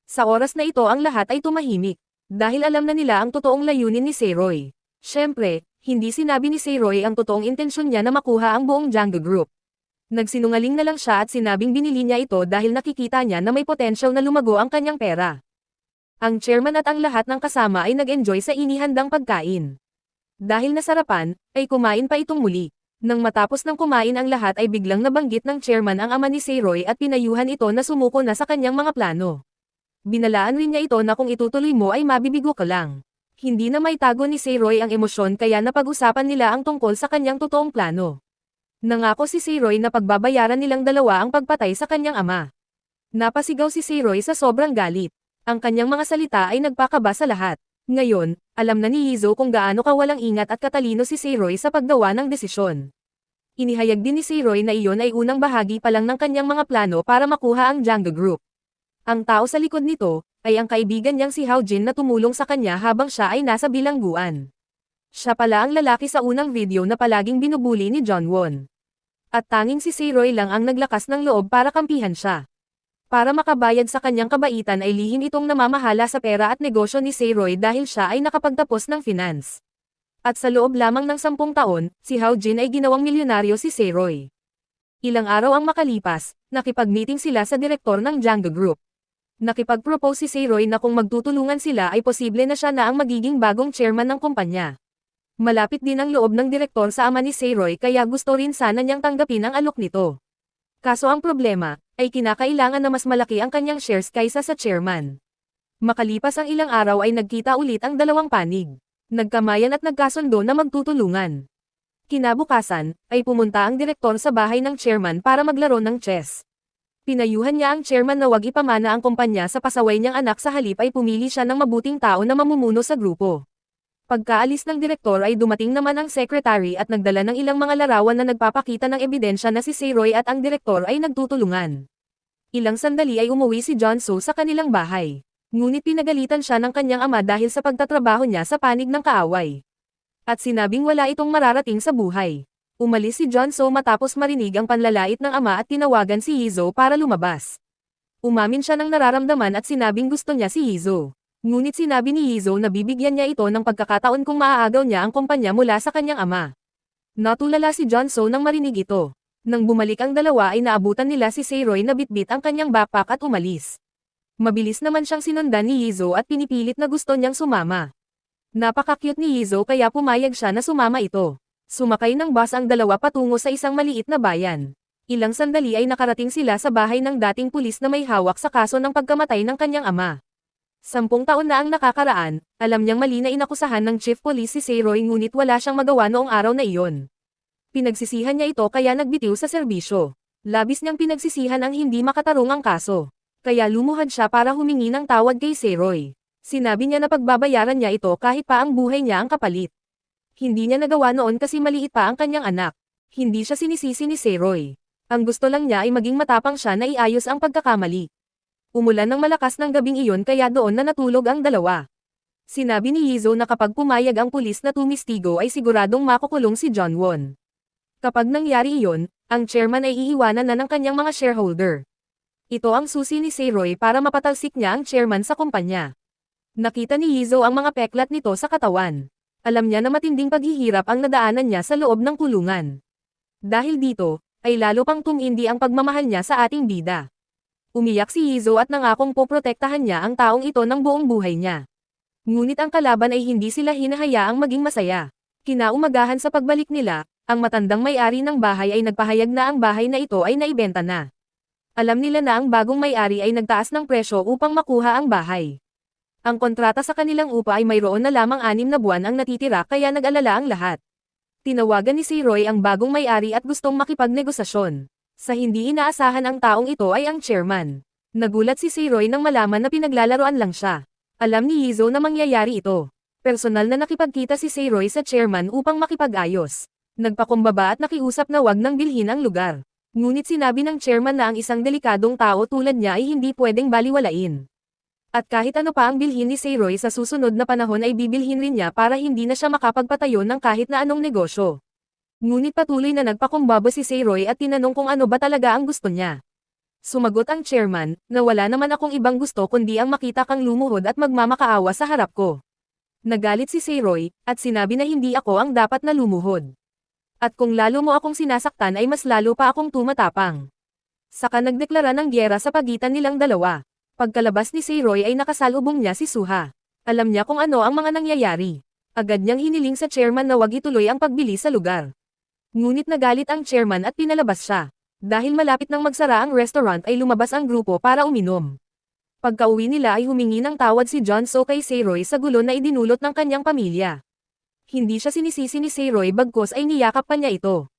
A: Sa oras na ito ang lahat ay tumahimik. Dahil alam na nila ang totoong layunin ni Seiroy. Siyempre, Hindi sinabi ni Seiroy ang totoong intensyon niya na makuha ang buong Django Group. Nagsinungaling na lang siya at sinabing binili niya ito dahil nakikita niya na may potensyal na lumago ang kanyang pera. Ang chairman at ang lahat ng kasama ay nag-enjoy sa inihandang pagkain. Dahil nasarapan, ay kumain pa itong muli. Nang matapos ng kumain ang lahat ay biglang nabanggit ng chairman ang ama ni Seiroy at pinayuhan ito na sumuko na sa kanyang mga plano. Binalaan rin niya ito na kung itutuloy mo ay mabibigo ka lang. Hindi na may tago ni Seiroy ang emosyon kaya napag-usapan nila ang tungkol sa kanyang totoong plano. Nangako si Seiroy na pagbabayaran nilang dalawa ang pagpatay sa kanyang ama. Napasigaw si Seiroy sa sobrang galit. Ang kanyang mga salita ay nagpakaba sa lahat. Ngayon, alam na ni Yizo kung gaano kawalang ingat at katalino si Seiroy sa paggawa ng desisyon. Inihayag din ni Seiroy na iyon ay unang bahagi pa lang ng kanyang mga plano para makuha ang Django Group. Ang tao sa likod nito, ay ang kaibigan niyang si Hao Jin na tumulong sa kanya habang siya ay nasa bilangguan. Siya pala ang lalaki sa unang video na palaging binubuli ni John Won. At tanging si Seiroy lang ang naglakas ng loob para kampihan siya. Para makabayad sa kanyang kabaitan ay lihim itong namamahala sa pera at negosyo ni Seiroy dahil siya ay nakapagtapos ng finance. At sa loob lamang ng 10 taon, si Hao Jin ay ginawang milyonaryo si Seiroy. Ilang araw ang makalipas, nakipag-meeting sila sa direktor ng Django Group. Nakipag-propose si Seiroy na kung magtutulungan sila ay posible na siya na ang magiging bagong chairman ng kumpanya. Malapit din ang loob ng direktor sa ama ni Seiroy kaya gusto rin sana niyang tanggapin ang alok nito. Kaso ang problema, ay kinakailangan na mas malaki ang kanyang shares kaysa sa chairman. Makalipas ang ilang araw ay nagkita ulit ang dalawang panig. Nagkamayan at nagkasundo na magtutulungan. Kinabukasan, ay pumunta ang direktor sa bahay ng chairman para maglaro ng chess. Pinayuhan niya ang chairman na wag ipamana ang kumpanya sa pasaway niyang anak sa halip ay pumili siya ng mabuting tao na mamumuno sa grupo. Pagkaalis ng direktor ay dumating naman ang secretary at nagdala ng ilang mga larawan na nagpapakita ng ebidensya na si Seiroy at ang direktor ay nagtutulungan. Ilang sandali ay umuwi si John So sa kanilang bahay. Ngunit pinagalitan siya ng kanyang ama dahil sa pagtatrabaho niya sa panig ng kaaway. At sinabing wala itong mararating sa buhay. Umalis si John So matapos marinig ang panlalait ng ama at tinawagan si Yizo para lumabas. Umamin siya ng nararamdaman at sinabing gusto niya si Yizo. Ngunit sinabi ni Yizo na bibigyan niya ito ng pagkakataon kung maaagaw niya ang kumpanya mula sa kanyang ama. Natulala si John So nang marinig ito. Nang bumalik ang dalawa ay naabutan nila si Seiroy na bitbit ang kanyang backpack at umalis. Mabilis naman siyang sinundan ni Yizo at pinipilit na gusto niyang sumama. Napaka-cute ni Yizo kaya pumayag siya na sumama ito. Sumakay ng bus ang dalawa patungo sa isang maliit na bayan. Ilang sandali ay nakarating sila sa bahay ng dating pulis na may hawak sa kaso ng pagkamatay ng kanyang ama. 10 taon na ang nakakaraan, alam niyang mali na inakusahan ng chief police si Seiroy ngunit wala siyang magawa noong araw na iyon. Pinagsisihan niya ito kaya nagbitiw sa serbisyo. Labis niyang pinagsisihan ang hindi makatarong ang kaso. Kaya lumuhad siya para humingi ng tawad kay Seiroy. Sinabi niya na pagbabayaran niya ito kahit pa ang buhay niya ang kapalit. Hindi niya nagawa noon kasi maliit pa ang kanyang anak. Hindi siya sinisisi ni Seiroy. Ang gusto lang niya ay maging matapang siya na iayos ang pagkakamali. Umulan ng malakas ng gabing iyon kaya doon na natulog ang dalawa. Sinabi ni Yizo na kapag pumayag ang pulis na tumistigo ay siguradong makukulong si John Won. Kapag nangyari iyon, ang chairman ay iiwanan na ng kanyang mga shareholder. Ito ang susi ni Seiroy para mapatalsik niya ang chairman sa kumpanya. Nakita ni Yizo ang mga peklat nito sa katawan. Alam niya na matinding paghihirap ang nadaanan niya sa loob ng kulungan. Dahil dito, ay lalo pang tumindi ang pagmamahal niya sa ating bida. Umiyak si Yizo at nangakong poprotektahan niya ang taong ito ng buong buhay niya. Ngunit ang kalaban ay hindi sila hinahayaang maging masaya. Kinaumagahan sa pagbalik nila, ang matandang may-ari ng bahay ay nagpahayag na ang bahay na ito ay naibenta na. Alam nila na ang bagong may-ari ay nagtaas ng presyo upang makuha ang bahay. Ang kontrata sa kanilang upa ay mayroon na lamang 6 na buwan ang natitira kaya nag-alala ang lahat. Tinawagan ni Seiroy ang bagong may-ari at gustong makipagnegosasyon. Sa hindi inaasahan ang taong ito ay ang chairman. Nagulat si Seiroy nang malaman na pinaglalaroan lang siya. Alam ni Yizo na mangyayari ito. Personal na nakipagkita si Seiroy sa chairman upang makipag-ayos. Nagpakumbaba at nakiusap na wag nang bilhin ang lugar. Ngunit sinabi ng chairman na ang isang delikadong tao tulad niya ay hindi pwedeng baliwalain. At kahit ano pa ang bilhin ni Seiroy sa susunod na panahon ay bibilhin rin niya para hindi na siya makapagpatayo ng kahit na anong negosyo. Ngunit patuloy na nagpakumbaba si Seiroy at tinanong kung ano ba talaga ang gusto niya. Sumagot ang chairman, na wala naman akong ibang gusto kundi ang makita kang lumuhod at magmamakaawa sa harap ko. Nagalit si Seiroy, at sinabi na hindi ako ang dapat na lumuhod. At kung lalo mo akong sinasaktan ay mas lalo pa akong tumatapang. Saka nagdeklara ng gyera sa pagitan nilang dalawa. Pagkalabas ni Seiroy ay nakasalubong niya si Suha. Alam niya kung ano ang mga nangyayari. Agad niyang hiniling sa chairman na wag ituloy ang pagbili sa lugar. Ngunit nagalit ang chairman at pinalabas siya. Dahil malapit nang magsara ang restaurant ay lumabas ang grupo para uminom. Pagkauwi nila ay humingi ng tawad si John So kay Seiroy sa gulo na idinulot ng kanyang pamilya. Hindi siya sinisisi ni Seiroy bagkus ay niyakap pa niya ito.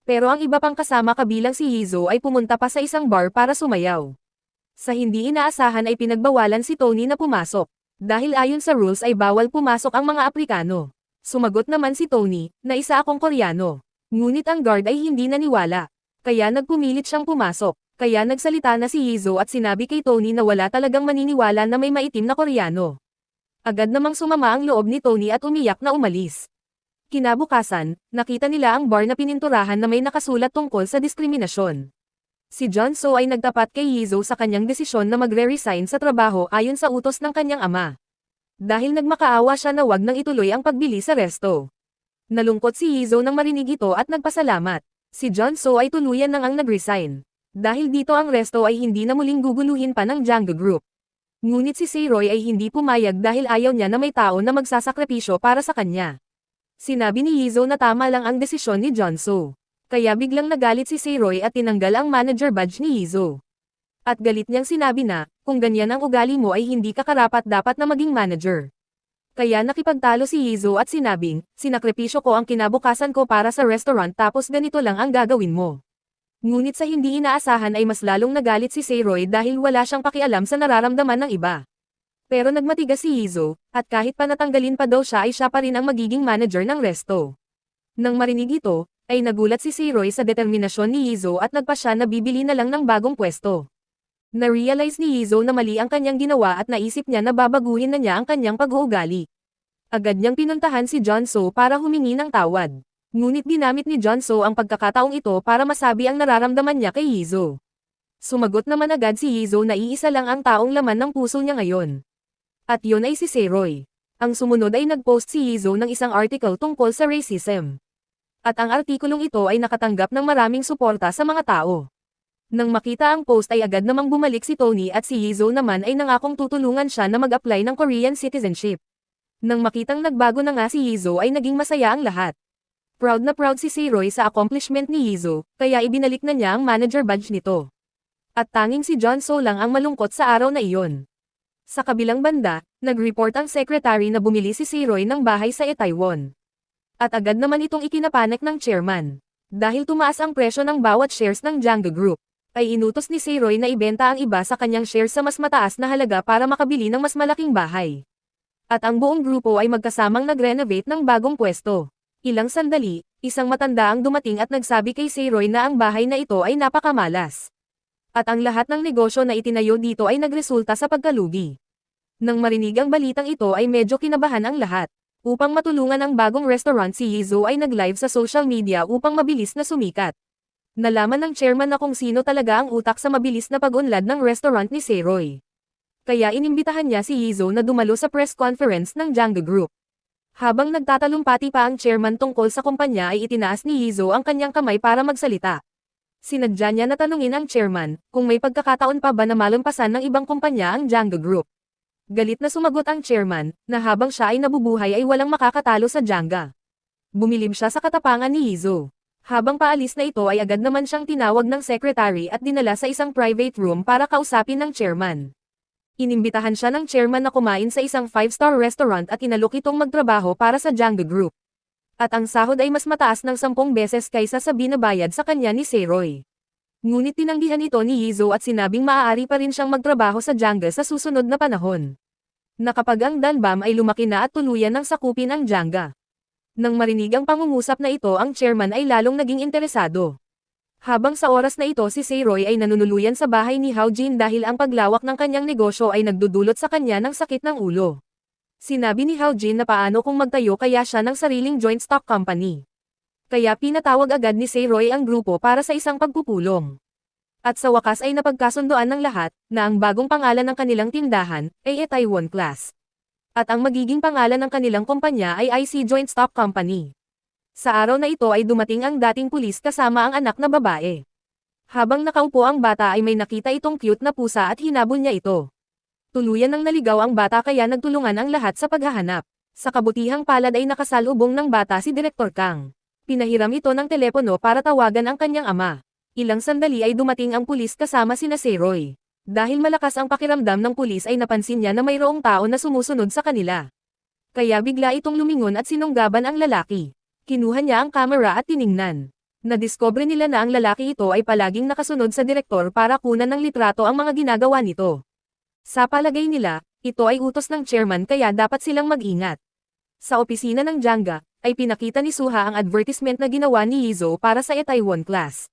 A: Pero ang iba pang kasama kabilang si Yizo ay pumunta pa sa isang bar para sumayaw. Sa hindi inaasahan ay pinagbawalan si Tony na pumasok. Dahil ayon sa rules ay bawal pumasok ang mga Aprikano. Sumagot naman si Tony, na isa akong Koreano. Ngunit ang guard ay hindi naniwala. Kaya nagpumilit siyang pumasok. Kaya nagsalita na si Yizo at sinabi kay Tony na wala talagang maniniwala na may maitim na Koreano. Agad namang sumama ang loob ni Tony at umiyak na umalis. Kinabukasan, nakita nila ang bar na pininturahan na may nakasulat tungkol sa diskriminasyon. Si John So ay nagtapat kay Yizo sa kanyang desisyon na magre-resign sa trabaho ayon sa utos ng kanyang ama. Dahil nagmakaawa siya na wag nang ituloy ang pagbili sa resto. Nalungkot si Yizo nang marinig ito at nagpasalamat. Si John So ay tuluyan nang ang nag-resign. Dahil dito ang resto ay hindi na muling guguluhin pa ng Django Group. Ngunit si Seiroy ay hindi pumayag dahil ayaw niya na may tao na magsasakripisyo para sa kanya. Sinabi ni Yizo na tama lang ang desisyon ni John So. Kaya biglang nagalit si Seiroy at tinanggal ang manager badge ni Yizo. At galit niyang sinabi na, kung ganyan ang ugali mo ay hindi ka karapat dapat na maging manager. Kaya nakipagtalo si Yizo at sinabing, sinakripisyo ko ang kinabukasan ko para sa restaurant tapos ganito lang ang gagawin mo. Ngunit sa hindi inaasahan ay mas lalong nagalit si Seiroy dahil wala siyang pakialam sa nararamdaman ng iba. Pero nagmatigas si Yizo, at kahit pa natanggalin pa daw siya ay siya pa rin ang magiging manager ng resto. Nang marinig ito, ay nagulat si Seiroy sa determinasyon ni Yizo at nagpa siya na bibili na lang ng bagong pwesto. Na-realize ni Yizo na mali ang kanyang ginawa at naisip niya na babaguhin na niya ang kanyang pag-uugali. Agad niyang pinuntahan si John So para humingi ng tawad. Ngunit ginamit ni John So ang pagkakataong ito para masabi ang nararamdaman niya kay Yizo. Sumagot naman agad si Yizo na iisa lang ang taong laman ng puso niya ngayon. At yun ay si Seiroy. Ang sumunod ay nag-post si Yizo ng isang article tungkol sa racism. At ang artikulong ito ay nakatanggap ng maraming suporta sa mga tao. Nang makita ang post ay agad namang bumalik si Tony at si Yizo naman ay nangakong tutulungan siya na mag-apply ng Korean citizenship. Nang makitang nagbago na nga si Yizo ay naging masaya ang lahat. Proud na proud si Seiroy sa accomplishment ni Yizo, kaya ibinalik na niya ang manager badge nito. At tanging si John So lang ang malungkot sa araw na iyon. Sa kabilang banda, nag-report ang secretary na bumili si Seiroy ng bahay sa Itaewon. At agad naman itong ikinapanek ng chairman. Dahil tumaas ang presyo ng bawat shares ng Django Group, ay inutos ni Seiroy na ibenta ang iba sa kanyang shares sa mas mataas na halaga para makabili ng mas malaking bahay. At ang buong grupo ay magkasamang nag-renovate ng bagong pwesto. Ilang sandali, isang matanda ang dumating at nagsabi kay Seiroy na ang bahay na ito ay napakamalas. At ang lahat ng negosyo na itinayo dito ay nagresulta sa pagkalugi. Nang marinig ang balitang ito ay medyo kinabahan ang lahat. Upang matulungan ang bagong restaurant si Yizo ay nag-live sa social media upang mabilis na sumikat. Nalaman ng chairman na kung sino talaga ang utak sa mabilis na pag-unlad ng restaurant ni Seiroy. Kaya inimbitahan niya si Yizo na dumalo sa press conference ng Django Group. Habang nagtatalumpati pa ang chairman tungkol sa kumpanya ay itinaas ni Yizo ang kanyang kamay para magsalita. Sinadya niya na tanungin ang chairman kung may pagkakataon pa ba na malampasan ng ibang kumpanya ang Django Group. Galit na sumagot ang chairman na habang siya ay nabubuhay ay walang makakatalo sa Django. Bumilib siya sa katapangan ni Yizo. Habang paalis na ito ay agad naman siyang tinawag ng secretary at dinala sa isang private room para kausapin ng chairman. Inimbitahan siya ng chairman na kumain sa isang 5-star restaurant at inalok itong magtrabaho para sa Django Group. At ang sahod ay mas mataas ng 10 beses kaysa sa binabayad sa kanya ni Seiroy. Ngunit tinanggihan ito ni Yizo at sinabing maaari pa rin siyang magtrabaho sa Django sa susunod na panahon. Nakapag ang Danbam ay lumaki na at tuluyan ng sakupin ang Django. Nang marinig ang pangungusap na ito ang chairman ay lalong naging interesado. Habang sa oras na ito si Seiroy ay nanunuluyan sa bahay ni Haojin dahil ang paglawak ng kanyang negosyo ay nagdudulot sa kanya ng sakit ng ulo. Sinabi ni Haojin na paano kung magtayo kaya siya ng sariling joint stock company. Kaya pinatawag agad ni Seiroy ang grupo para sa isang pagpupulong. At sa wakas ay napagkasundoan ng lahat na ang bagong pangalan ng kanilang tindahan ay Itaewon Class. At ang magiging pangalan ng kanilang kumpanya ay IC Joint Stock Company. Sa araw na ito ay dumating ang dating pulis kasama ang anak na babae. Habang nakaupo ang bata ay may nakita itong cute na pusa at hinabol niya ito. Tuluyan nang naligaw ang bata kaya nagtulungan ang lahat sa paghahanap. Sa kabutihang palad ay nakasalubong ng bata si Direktor Kang. Pinahiram ito ng telepono para tawagan ang kanyang ama. Ilang sandali ay dumating ang pulis kasama sina Seroy. Dahil malakas ang pakiramdam ng pulis ay napansin niya na mayroong tao na sumusunod sa kanila. Kaya bigla itong lumingon at sinunggaban ang lalaki. Kinuha niya ang kamera at tiningnan. Nadiskubre nila na ang lalaki ito ay palaging nakasunod sa direktor para kunan ng litrato ang mga ginagawa nito. Sa palagay nila, ito ay utos ng chairman kaya dapat silang mag-ingat. Sa opisina ng Janga, ay pinakita ni Suha ang advertisement na ginawa ni Yizo para sa Itaewon class.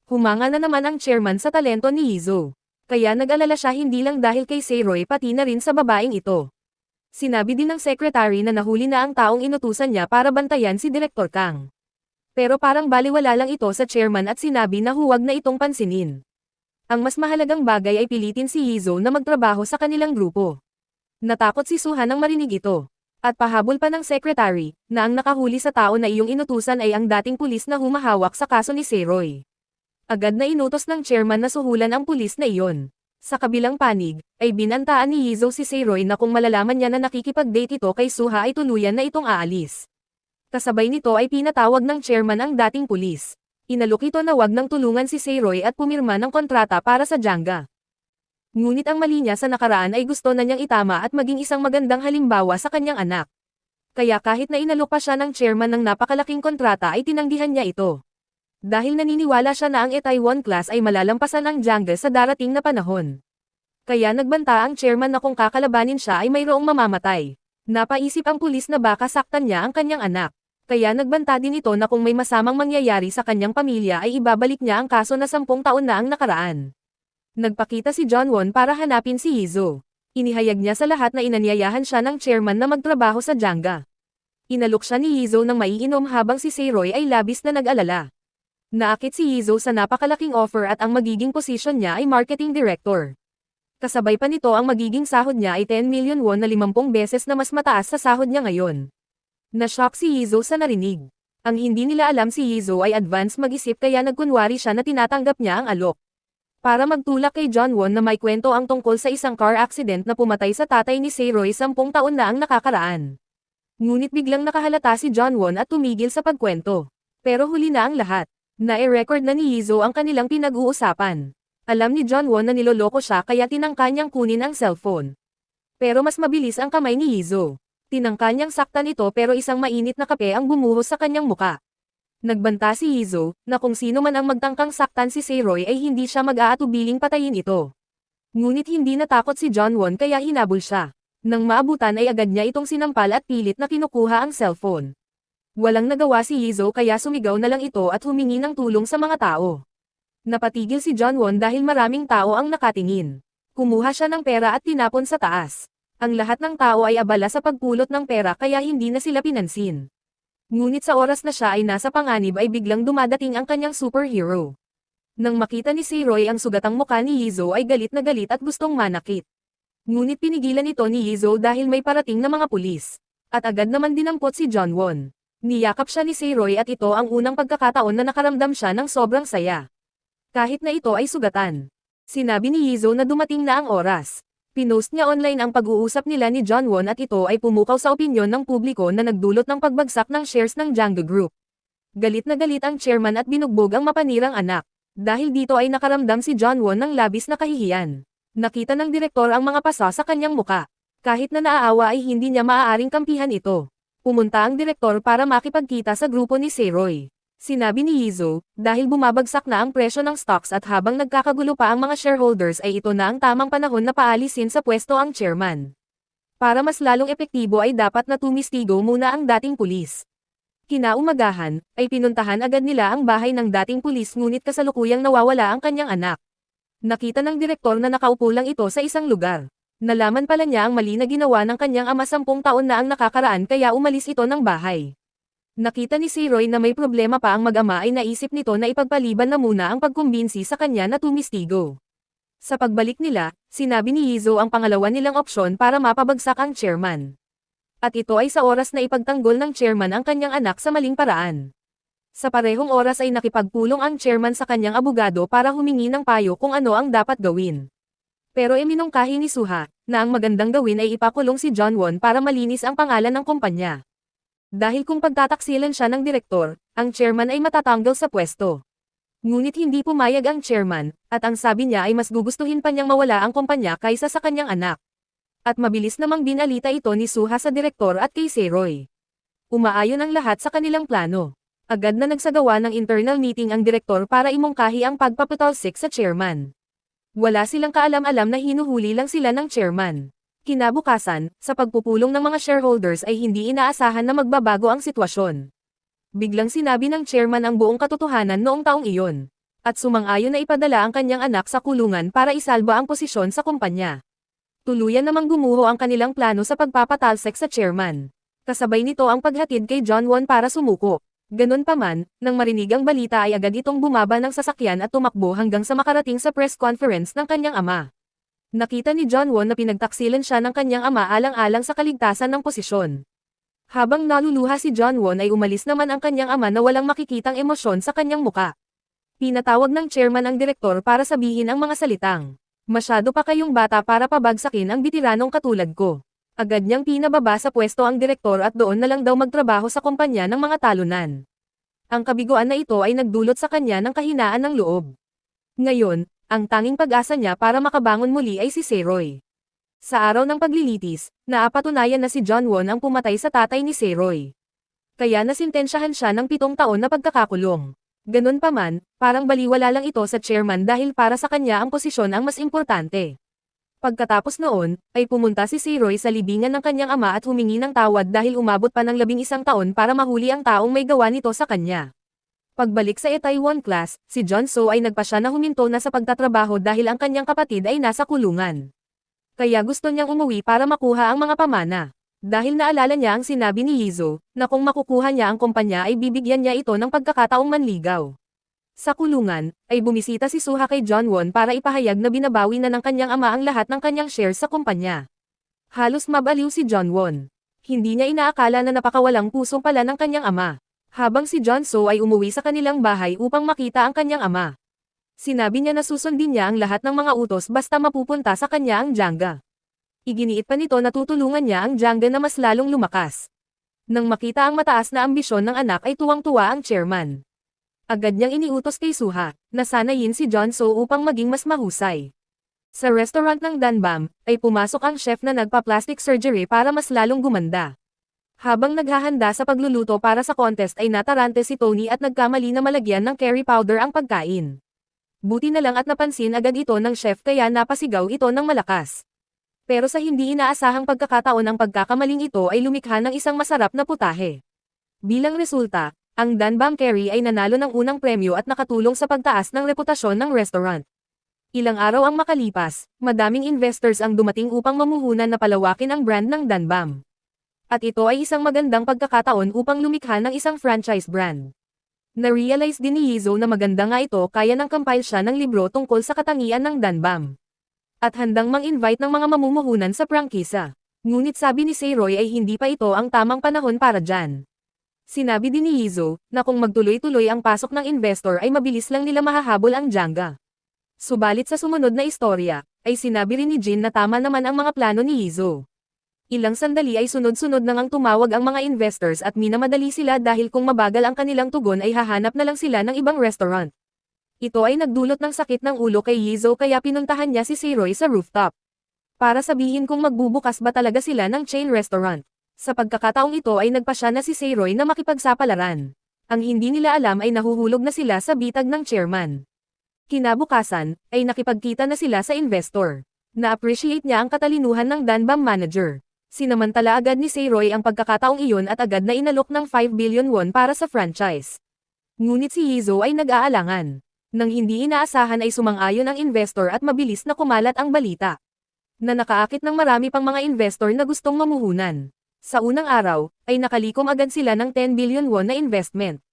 A: Humanga na naman ang chairman sa talento ni Yizo. Kaya nag-alala siya hindi lang dahil kay Seroy pati na rin sa babaeng ito. Sinabi din ng secretary na nahuli na ang taong inutusan niya para bantayan si Direktor Kang. Pero parang baliwala lang ito sa chairman at sinabi na huwag na itong pansinin. Ang mas mahalagang bagay ay pilitin si Yizo na magtrabaho sa kanilang grupo. Natakot si Suha nang marinig ito. At pahabol pa ng secretary, na ang nakahuli sa tao na iyong inutusan ay ang dating pulis na humahawak sa kaso ni Seroy. Agad na inutos ng chairman na suhulan ang pulis na iyon. Sa kabilang panig, ay binantaan ni Yizo si Seroy na kung malalaman niya na nakikipag-date ito kay Suha ay tuluyan na itong aalis. Kasabay nito ay pinatawag ng chairman ang dating pulis. Inalok ito na wag nang tulungan si Seroy at pumirma ng kontrata para sa Janga. Ngunit ang mali niya sa nakaraan ay gusto na niyang itama at maging isang magandang halimbawa sa kanyang anak. Kaya kahit na inalok pa siya ng chairman ng napakalaking kontrata ay tinanggihan niya ito. Dahil naniniwala siya na ang Itaewon class ay malalampasan ang Janga sa darating na panahon. Kaya nagbanta ang chairman na kung kakalabanin siya ay mayroong mamamatay. Napaisip ang pulis na baka saktan niya ang kanyang anak. Kaya nagbanta din ito na kung may masamang mangyayari sa kanyang pamilya ay ibabalik niya ang kaso na 10 taon na ang nakaraan. Nagpakita si John Won para hanapin si Yizo. Inihayag niya sa lahat na inanyayahan siya ng chairman na magtrabaho sa Janga. Inalok siya ni Yizo ng maiinom habang si Seroy ay labis na nag-alala. Naakit si Yizo sa napakalaking offer at ang magiging posisyon niya ay marketing director. Kasabay pa nito ang magiging sahod niya ay 10 million won na 50 beses na mas mataas sa sahod niya ngayon. Na-shock si Yizo sa narinig. Ang hindi nila alam si Yizo ay advance mag-isip kaya nagkunwari siya na tinatanggap niya ang alok. Para magtulak kay John Won na may kwento ang tungkol sa isang car accident na pumatay sa tatay ni Seroy 10 taon na ang nakakaraan. Ngunit biglang nakahalata si John Won at tumigil sa pagkwento. Pero huli na ang lahat. Na-record na ni Yizo ang kanilang pinag-uusapan. Alam ni John Won na niloloko siya kaya tinangka niyang kunin ang cellphone. Pero mas mabilis ang kamay ni Yizo. Tinangka niyang saktan ito pero isang mainit na kape ang bumuhos sa kanyang muka. Nagbanta si Yizo, na kung sino man ang magtangkang saktan si Seroy ay hindi siya mag-aatubiling patayin ito. Ngunit hindi natakot si John Won kaya hinabol siya. Nang maabutan ay agad niya itong sinampal at pilit na kinukuha ang cellphone. Walang nagawa si Yizo kaya sumigaw na lang ito at humingi ng tulong sa mga tao. Napatigil si John Won dahil maraming tao ang nakatingin. Kumuha siya ng pera at tinapon sa taas. Ang lahat ng tao ay abala sa pagpulot ng pera kaya hindi na sila pinansin. Ngunit sa oras na siya ay nasa panganib ay biglang dumadating ang kanyang superhero. Nang makita ni Seroy ang sugatang mukha ni Yizo ay galit na galit at gustong manakit. Ngunit pinigilan ito ni Yizo dahil may parating na mga pulis. At agad naman dinampot si John Won. Niyakap siya ni Seroy at ito ang unang pagkakataon na nakaramdam siya ng sobrang saya. Kahit na ito ay sugatan. Sinabi ni Yizo na dumating na ang oras. Pinost niya online ang pag-uusap nila ni John Won at ito ay pumukaw sa opinyon ng publiko na nagdulot ng pagbagsak ng shares ng Janga Group. Galit na galit ang chairman at binugbog ang mapanirang anak. Dahil dito ay nakaramdam si John Won ng labis na kahihiyan. Nakita ng direktor ang mga pasa sa kanyang muka. Kahit na naaawa ay hindi niya maaaring kampihan ito. Pumunta ang direktor para makipagkita sa grupo ni Seroy. Sinabi ni Yizo, dahil bumabagsak na ang presyo ng stocks at habang nagkakagulo pa ang mga shareholders ay ito na ang tamang panahon na paalisin sa pwesto ang chairman. Para mas lalong epektibo ay dapat na tumistigo muna ang dating pulis. Kinaumagahan, ay pinuntahan agad nila ang bahay ng dating pulis ngunit kasalukuyang nawawala ang kanyang anak. Nakita ng direktor na nakaupo lang ito sa isang lugar. Nalaman pala niya ang mali na ginawa ng kanyang ama 10 taon na ang nakakaraan kaya umalis ito ng bahay. Nakita ni Seroy na may problema pa ang mag-ama ay naisip nito na ipagpaliban na muna ang pagkumbinsi sa kanya na tumistigo. Sa pagbalik nila, sinabi ni Yizo ang pangalawa nilang opsyon para mapabagsak ang chairman. At ito ay sa oras na ipagtanggol ng chairman ang kanyang anak sa maling paraan. Sa parehong oras ay nakipagpulong ang chairman sa kanyang abogado para humingi ng payo kung ano ang dapat gawin. Pero iminungkahi ni Suha, na ang magandang gawin ay ipakulong si John Won para malinis ang pangalan ng kumpanya. Dahil kung pagtataksilan siya ng direktor, ang chairman ay matatanggal sa pwesto. Ngunit hindi pumayag ang chairman, at ang sabi niya ay mas gugustuhin pa niyang mawala ang kumpanya kaysa sa kanyang anak. At mabilis namang binalita ito ni Suha sa direktor at kay Seroy. Umaayon ang lahat sa kanilang plano. Agad na nagsagawa ng internal meeting ang direktor para imungkahi ang pagpapatalsik sa chairman. Wala silang kaalam-alam na hinuhuli lang sila ng chairman. Kinabukasan, sa pagpupulong ng mga shareholders ay hindi inaasahan na magbabago ang sitwasyon. Biglang sinabi ng chairman ang buong katotohanan noong taong iyon. At sumang-ayon na ipadala ang kanyang anak sa kulungan para isalba ang posisyon sa kumpanya. Tuluyan namang gumuho ang kanilang plano sa pagpapatalsik sa chairman. Kasabay nito ang paghatid kay John Won para sumuko. Ganun pa man, nang marinig ang balita ay agad itong bumaba ng sasakyan at tumakbo hanggang sa makarating sa press conference ng kanyang ama. Nakita ni John Won na pinagtaksilan siya ng kanyang ama alang-alang sa kaligtasan ng posisyon. Habang naluluha si John Won ay umalis naman ang kanyang ama na walang makikitang emosyon sa kanyang muka. Pinatawag ng chairman ang direktor para sabihin ang mga salitang, "Masyado pa kayong bata para pabagsakin ang bitiranong katulad ko." Agad niyang pinababa sa pwesto ang direktor at doon na lang daw magtrabaho sa kumpanya ng mga talunan. Ang kabiguan na ito ay nagdulot sa kanya ng kahinaan ng loob. Ngayon, ang tanging pag-asa niya para makabangon muli ay si Seroy. Sa araw ng paglilitis, naapatunayan na si John Won ang pumatay sa tatay ni Seroy. Kaya nasintensyahan siya ng 7 taon na pagkakakulong. Ganun pa man, parang baliwala lang ito sa chairman dahil para sa kanya ang posisyon ang mas importante. Pagkatapos noon, ay pumunta si Seroy sa libingan ng kanyang ama at humingi ng tawad dahil umabot pa ng 11 taon para mahuli ang taong may gawa nito sa kanya. Pagbalik sa Itaewon Class, si John So ay nagpasya na huminto na sa pagtatrabaho dahil ang kanyang kapatid ay nasa kulungan. Kaya gusto niyang umuwi para makuha ang mga pamana. Dahil naalala niya ang sinabi ni Yizo, na kung makukuha niya ang kumpanya ay bibigyan niya ito ng pagkakataong manligaw. Sa kulungan, ay bumisita si Suha kay John Won para ipahayag na binabawi na ng kanyang ama ang lahat ng kanyang shares sa kumpanya. Halos mabaliw si John Won. Hindi niya inaakala na napakawalang puso pala ng kanyang ama. Habang si John So ay umuwi sa kanilang bahay upang makita ang kanyang ama. Sinabi niya na susundin niya ang lahat ng mga utos basta mapupunta sa kanya ang Jangga. Iginiit pa nito na tutulungan niya ang Jangga na mas lalong lumakas. Nang makita ang mataas na ambisyon ng anak ay tuwang-tuwa ang chairman. Agad niyang iniutos kay Suha, na sanayin si John So upang maging mas mahusay. Sa restaurant ng Danbam, ay pumasok ang chef na nagpa-plastic surgery para mas lalong gumanda. Habang naghahanda sa pagluluto para sa contest ay natarante si Tony at nagkamali na malagyan ng curry powder ang pagkain. Buti na lang at napansin agad ito ng chef kaya napasigaw ito ng malakas. Pero sa hindi inaasahang pagkakataon ang pagkakamaling ito ay lumikha ng isang masarap na putahe. Bilang resulta, ang Danbam Curry ay nanalo ng unang premyo at nakatulong sa pagtaas ng reputasyon ng restaurant. Ilang araw ang makalipas, madaming investors ang dumating upang mamuhunan na palawakin ang brand ng Danbam. At ito ay isang magandang pagkakataon upang lumikha ng isang franchise brand. Na-realize din ni Yizo na maganda nga ito kaya nang compile siya ng libro tungkol sa katangian ng Danbam. At handang mang-invite ng mga mamumuhunan sa prangkisa. Ngunit sabi ni Seroy ay hindi pa ito ang tamang panahon para dyan. Sinabi din ni Yizo, na kung magtuloy-tuloy ang pasok ng investor ay mabilis lang nila mahahabol ang Jangga. Subalit sa sumunod na istorya, ay sinabi rin ni Jin na tama naman ang mga plano ni Yizo. Ilang sandali ay sunod-sunod nang ang tumawag ang mga investors at minamadali sila dahil kung mabagal ang kanilang tugon ay hahanap na lang sila ng ibang restaurant. Ito ay nagdulot ng sakit ng ulo kay Yizo kaya pinuntahan niya si Seroy sa rooftop. Para sabihin kung magbubukas ba talaga sila ng chain restaurant. Sa pagkakataong ito ay nagpasya na si Seroy na makipagsapalaran. Ang hindi nila alam ay nahuhulog na sila sa bitag ng chairman. Kinabukasan, ay nakipagkita na sila sa investor. Na-appreciate niya ang katalinuhan ng Danbam manager. Sinamantala agad ni Seroy ang pagkakataong iyon at agad na inalok ng 5 billion won para sa franchise. Ngunit si Yizo ay nag-aalangan. Nang hindi inaasahan ay sumang-ayon ang investor at mabilis na kumalat ang balita. Na nakaakit ng marami pang mga investor na gustong mamuhunan. Sa unang araw, ay nakalikom agad sila ng 10 billion won na investment.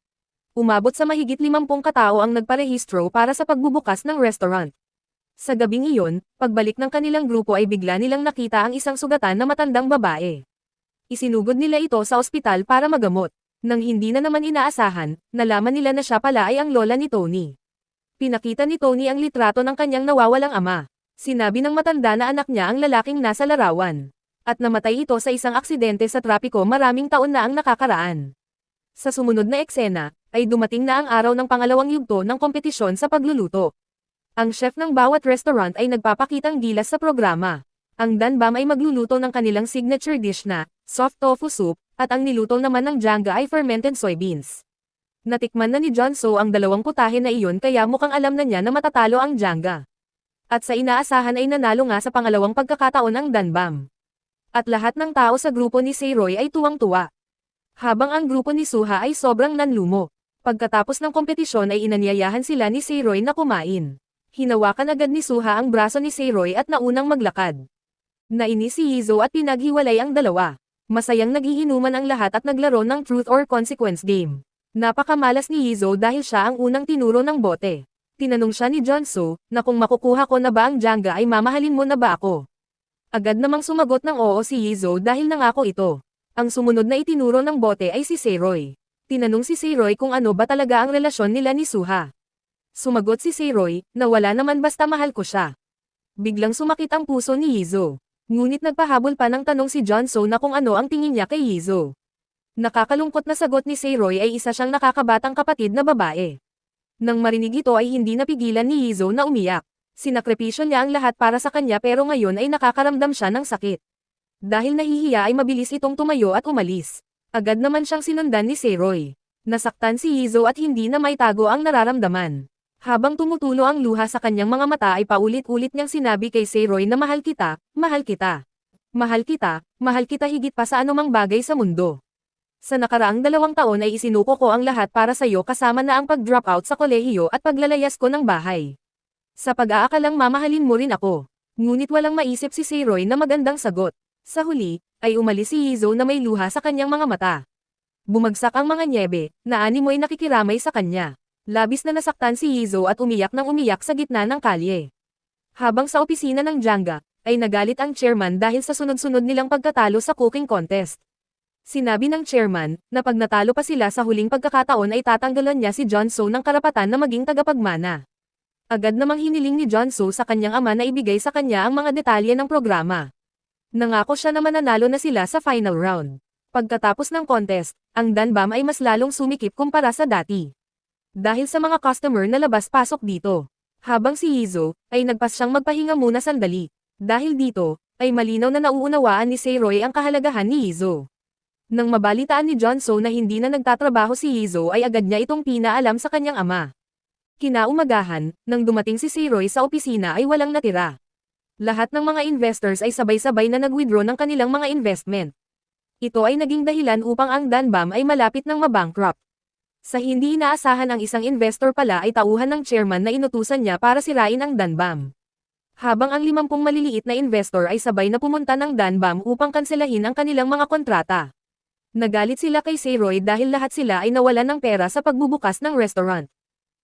A: Umabot sa mahigit 50 katao ang nagparehistro para sa pagbubukas ng restaurant. Sa gabing iyon, pagbalik ng kanilang grupo ay bigla nilang nakita ang isang sugatan na matandang babae. Isinugod nila ito sa ospital para magamot. Nang hindi na naman inaasahan, nalaman nila na siya pala ay ang lola ni Tony. Pinakita ni Tony ang litrato ng kanyang nawawalang ama. Sinabi ng matanda na anak niya ang lalaking nasa larawan. At namatay ito sa isang aksidente sa trapiko maraming taon na ang nakakaraan. Sa sumunod na eksena, ay dumating na ang araw ng pangalawang yugto ng kompetisyon sa pagluluto. Ang chef ng bawat restaurant ay nagpapakitang gilas sa programa. Ang Danbam ay magluluto ng kanilang signature dish na soft tofu soup, at ang niluto naman ng Janga ay fermented soybeans. Natikman na ni John So ang dalawang putahe na iyon kaya mukhang alam na niya na matatalo ang Janga. At sa inaasahan ay nanalo nga sa pangalawang pagkakataon ang Danbam. At lahat ng tao sa grupo ni Seiroy ay tuwang-tuwa. Habang ang grupo ni Suha ay sobrang nanlumo. Pagkatapos ng kompetisyon ay inanyayahan sila ni Seiroy na kumain. Hinawakan agad ni Suha ang braso ni Seiroy at naunang maglakad. Nainis si Yizo at pinaghiwalay ang dalawa. Masayang naghihinuman ang lahat at naglaro ng Truth or Consequence game. Napakamalas ni Yizo dahil siya ang unang tinuro ng bote. Tinanong siya ni John So, na kung makukuha ko na ba ang Janga ay mamahalin mo na ba ako? Agad namang sumagot ng oo si Yizo dahil nangako ito. Ang sumunod na itinuro ng bote ay si Seiroy. Tinanong si Seiroy kung ano ba talaga ang relasyon nila ni Suha. Sumagot si Seiroy, na wala naman basta mahal ko siya. Biglang sumakit ang puso ni Yizo. Ngunit nagpahabol pa ng tanong si John So na kung ano ang tingin niya kay Yizo. Nakakalungkot na sagot ni Seiroy ay isa siyang nakakabatang kapatid na babae. Nang marinig ito ay hindi napigilan ni Yizo na umiyak. Sinakripisyo niya ang lahat para sa kanya pero ngayon ay nakakaramdam siya ng sakit. Dahil nahihiya ay mabilis itong tumayo at umalis. Agad naman siyang sinundan ni Seiroy. Nasaktan si Yizo at hindi na maitago ang nararamdaman. Habang tumutulo ang luha sa kanyang mga mata ay paulit-ulit niyang sinabi kay Seiroy na mahal kita, mahal kita. Mahal kita, mahal kita higit pa sa anumang bagay sa mundo. Sa nakaraang 2 taon ay isinuko ko ang lahat para sa iyo kasama na ang pag-drop out sa kolehiyo at paglalayas ko ng bahay. Sa pag-aakalang mamahalin mo rin ako. Ngunit walang maisip si Seiroy na magandang sagot. Sa huli, ay umalis si Yizo na may luha sa kanyang mga mata. Bumagsak ang mga nyebe, na animoy nakikiramay sa kanya. Labis na nasaktan si Yizo at umiyak ng umiyak sa gitna ng kalye. Habang sa opisina ng Janga, ay nagalit ang chairman dahil sa sunod-sunod nilang pagkatalo sa cooking contest. Sinabi ng chairman, na pag natalo pa sila sa huling pagkakataon ay tatanggalan niya si John So ng karapatan na maging tagapagmana. Agad namang hiniling ni John So sa kanyang ama na ibigay sa kanya ang mga detalye ng programa. Nangako siya na mananalo na sila sa final round. Pagkatapos ng contest, ang Danbam ay mas lalong sumikip kumpara sa dati. Dahil sa mga customer na labas-pasok dito. Habang si Yizo, ay nagpas siyang magpahinga muna sandali. Dahil dito, ay malinaw na nauunawaan ni Seiroy ang kahalagahan ni Yizo. Nang mabalitaan ni John So na hindi na nagtatrabaho si Yizo ay agad niya itong pinaalam sa kanyang ama. Kinaumagahan, nang dumating si Seiroy sa opisina ay walang natira. Lahat ng mga investors ay sabay-sabay na nag-withdraw ng kanilang mga investment. Ito ay naging dahilan upang ang Danbam ay malapit ng mabankrupt. Sa hindi inaasahan ang isang investor pala ay tauhan ng chairman na inutusan niya para sirain ang Danbam. Habang ang 50 maliliit na investor ay sabay na pumunta ng Danbam upang kanselahin ang kanilang mga kontrata. Nagalit sila kay Seiroy dahil lahat sila ay nawalan ng pera sa pagbubukas ng restaurant.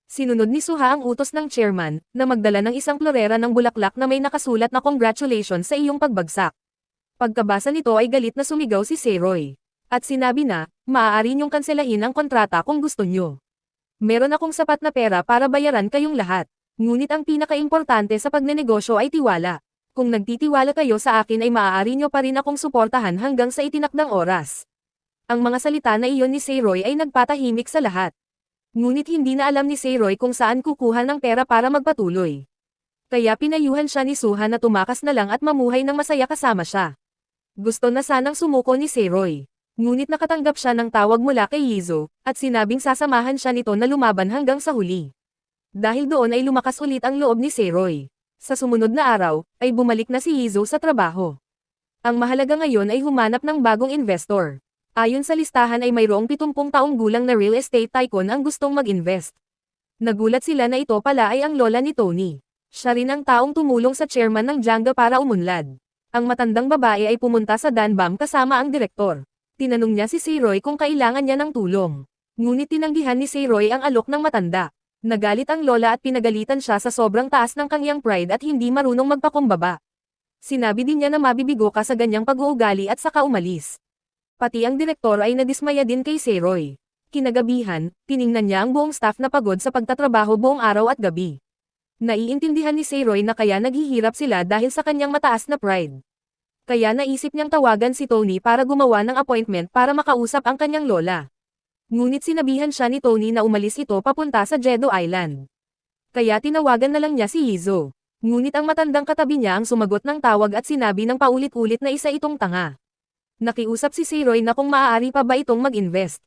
A: Sinunod ni Suha ang utos ng chairman, na magdala ng isang florera ng bulaklak na may nakasulat na congratulations sa iyong pagbagsak. Pagkabasa nito ay galit na sumigaw si Seiroy. At sinabi na, maaari niyong kanselahin ang kontrata kung gusto niyo. Meron akong sapat na pera para bayaran kayong lahat. Ngunit ang pinakaimportante sa pagnenegosyo ay tiwala. Kung nagtitiwala kayo sa akin ay maaari niyo pa rin akong suportahan hanggang sa itinakdang oras. Ang mga salita na iyon ni Seiroy ay nagpatahimik sa lahat. Ngunit hindi na alam ni Seiroy kung saan kukuha ng pera para magpatuloy. Kaya pinayuhan siya ni Suha na tumakas na lang at mamuhay ng masaya kasama siya. Gusto na sanang sumuko ni Seiroy. Ngunit nakatanggap siya ng tawag mula kay Yizo, at sinabing sasamahan siya nito na lumaban hanggang sa huli. Dahil doon ay lumakas ulit ang loob ni Seiroy. Sa sumunod na araw, ay bumalik na si Yizo sa trabaho. Ang mahalaga ngayon ay humanap ng bagong investor. Ayon sa listahan ay mayroong 70 taong gulang na real estate tycoon ang gustong mag-invest. Nagulat sila na ito pala ay ang lola ni Tony. Siya rin ang taong tumulong sa chairman ng Janga para umunlad. Ang matandang babae ay pumunta sa Danbam kasama ang direktor. Tinanong niya si Seiroy kung kailangan niya ng tulong. Ngunit tinanggihan ni Seiroy ang alok ng matanda. Nagalit ang lola at pinagalitan siya sa sobrang taas ng kanyang pride at hindi marunong magpakumbaba. Sinabi din niya na mabibigo ka sa ganyang pag-uugali at saka umalis. Pati ang direktor ay nadismaya din kay Seroy. Kinagabihan, tiningnan niya ang buong staff na pagod sa pagtatrabaho buong araw at gabi. Naiintindihan ni Seroy na kaya naghihirap sila dahil sa kanyang mataas na pride. Kaya naisip niyang tawagan si Tony para gumawa ng appointment para makausap ang kanyang lola. Ngunit sinabihan siya ni Tony na umalis ito papunta sa Jedo Island. Kaya tinawagan na lang niya si Yizo. Ngunit ang matandang katabi niya ang sumagot ng tawag at sinabi ng paulit-ulit na isa itong tanga. Nakiusap si Seroy na kung maaari pa ba itong mag-invest.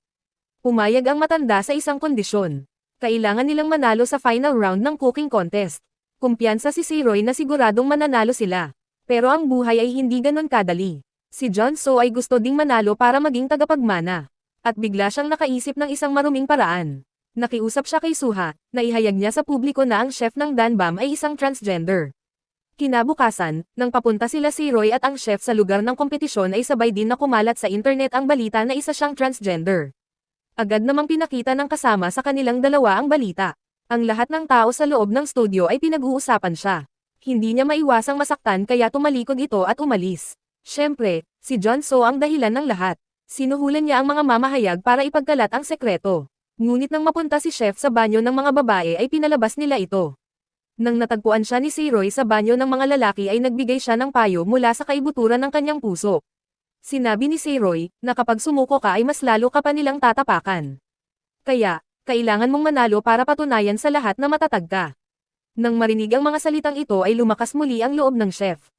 A: Pumayag ang matanda sa isang kondisyon. Kailangan nilang manalo sa final round ng cooking contest. Kumpiyansa si Seroy na siguradong mananalo sila. Pero ang buhay ay hindi ganon kadali. Si John So ay gusto ding manalo para maging tagapagmana. At bigla siyang nakaisip ng isang maruming paraan. Nakiusap siya kay Suha, na ihayag niya sa publiko na ang chef ng Danbam ay isang transgender. Kinabukasan, nang papunta sila si Roy at ang chef sa lugar ng kompetisyon ay sabay din na kumalat sa internet ang balita na isa siyang transgender. Agad namang pinakita ng kasama sa kanilang dalawa ang balita. Ang lahat ng tao sa loob ng studio ay pinag-uusapan siya. Hindi niya maiwasang masaktan kaya tumalikod ito at umalis. Siyempre, si John So ang dahilan ng lahat. Sinuhulan niya ang mga mamahayag para ipagkalat ang sekreto. Ngunit nang mapunta si chef sa banyo ng mga babae ay pinalabas nila ito. Nang natagpuan siya ni Seroy sa banyo ng mga lalaki ay nagbigay siya ng payo mula sa kaibuturan ng kanyang puso. Sinabi ni Seroy, na kapag sumuko ka ay mas lalo ka pa nilang tatapakan. Kaya, kailangan mong manalo para patunayan sa lahat na matatag ka. Nang marinig ang mga salitang ito ay lumakas muli ang loob ng chef.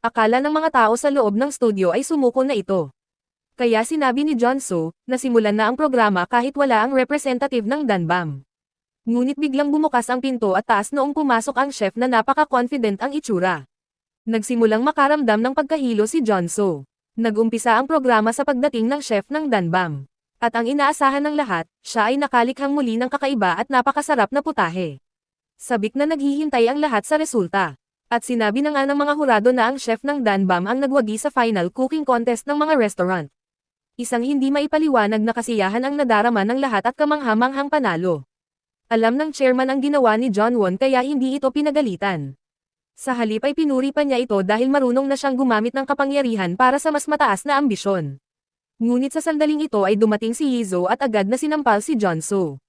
A: Akala ng mga tao sa loob ng studio ay sumuko na ito. Kaya sinabi ni John So, na simulan na ang programa kahit wala ang representative ng Danbam. Ngunit biglang bumukas ang pinto at taas noong pumasok ang chef na napaka-confident ang itsura. Nagsimulang makaramdam ng pagkahilo si John So. Nag-umpisa ang programa sa pagdating ng chef ng Danbam. At ang inaasahan ng lahat, siya ay nakalikhang muli ng kakaiba at napakasarap na putahe. Sabik na naghihintay ang lahat sa resulta. At sinabi na nga ng mga hurado na ang chef ng Danbam ang nagwagi sa final cooking contest ng mga restaurant. Isang hindi maipaliwanag na kasiyahan ang nadarama ng lahat at kamanghamanghang panalo. Alam ng chairman ang ginawa ni John Won kaya hindi ito pinagalitan. Sa halip ay pinuri pa niya ito dahil marunong na siyang gumamit ng kapangyarihan para sa mas mataas na ambisyon. Ngunit sa sandaling ito ay dumating si Yizo at agad na sinampal si John So.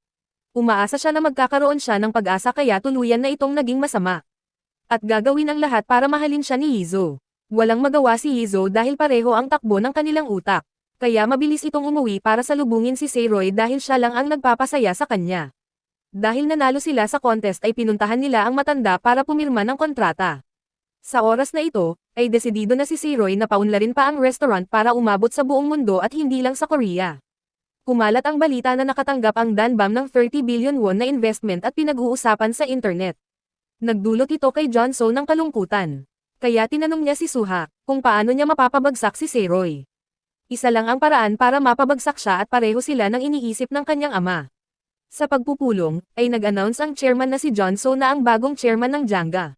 A: Umaasa siya na magkakaroon siya ng pag-asa kaya tuluyan na itong naging masama. At gagawin ang lahat para mahalin siya ni Yizo. Walang magawa si Yizo dahil pareho ang takbo ng kanilang utak. Kaya mabilis itong umuwi para salubungin si Seroy dahil siya lang ang nagpapasaya sa kanya. Dahil nanalo sila sa contest ay pinuntahan nila ang matanda para pumirma ng kontrata. Sa oras na ito, ay desidido na si Seroy na paunlarin pa ang restaurant para umabot sa buong mundo at hindi lang sa Korea. Kumalat ang balita na nakatanggap ang Danbam ng 30 billion won na investment at pinag-uusapan sa internet. Nagdulot ito kay John So ng kalungkutan. Kaya tinanong niya si Suha, kung paano niya mapapabagsak si Seroy. Isa lang ang paraan para mapabagsak siya at pareho sila ng iniisip ng kanyang ama. Sa pagpupulong, ay nag-announce ang chairman na si John So na ang bagong chairman ng Janga.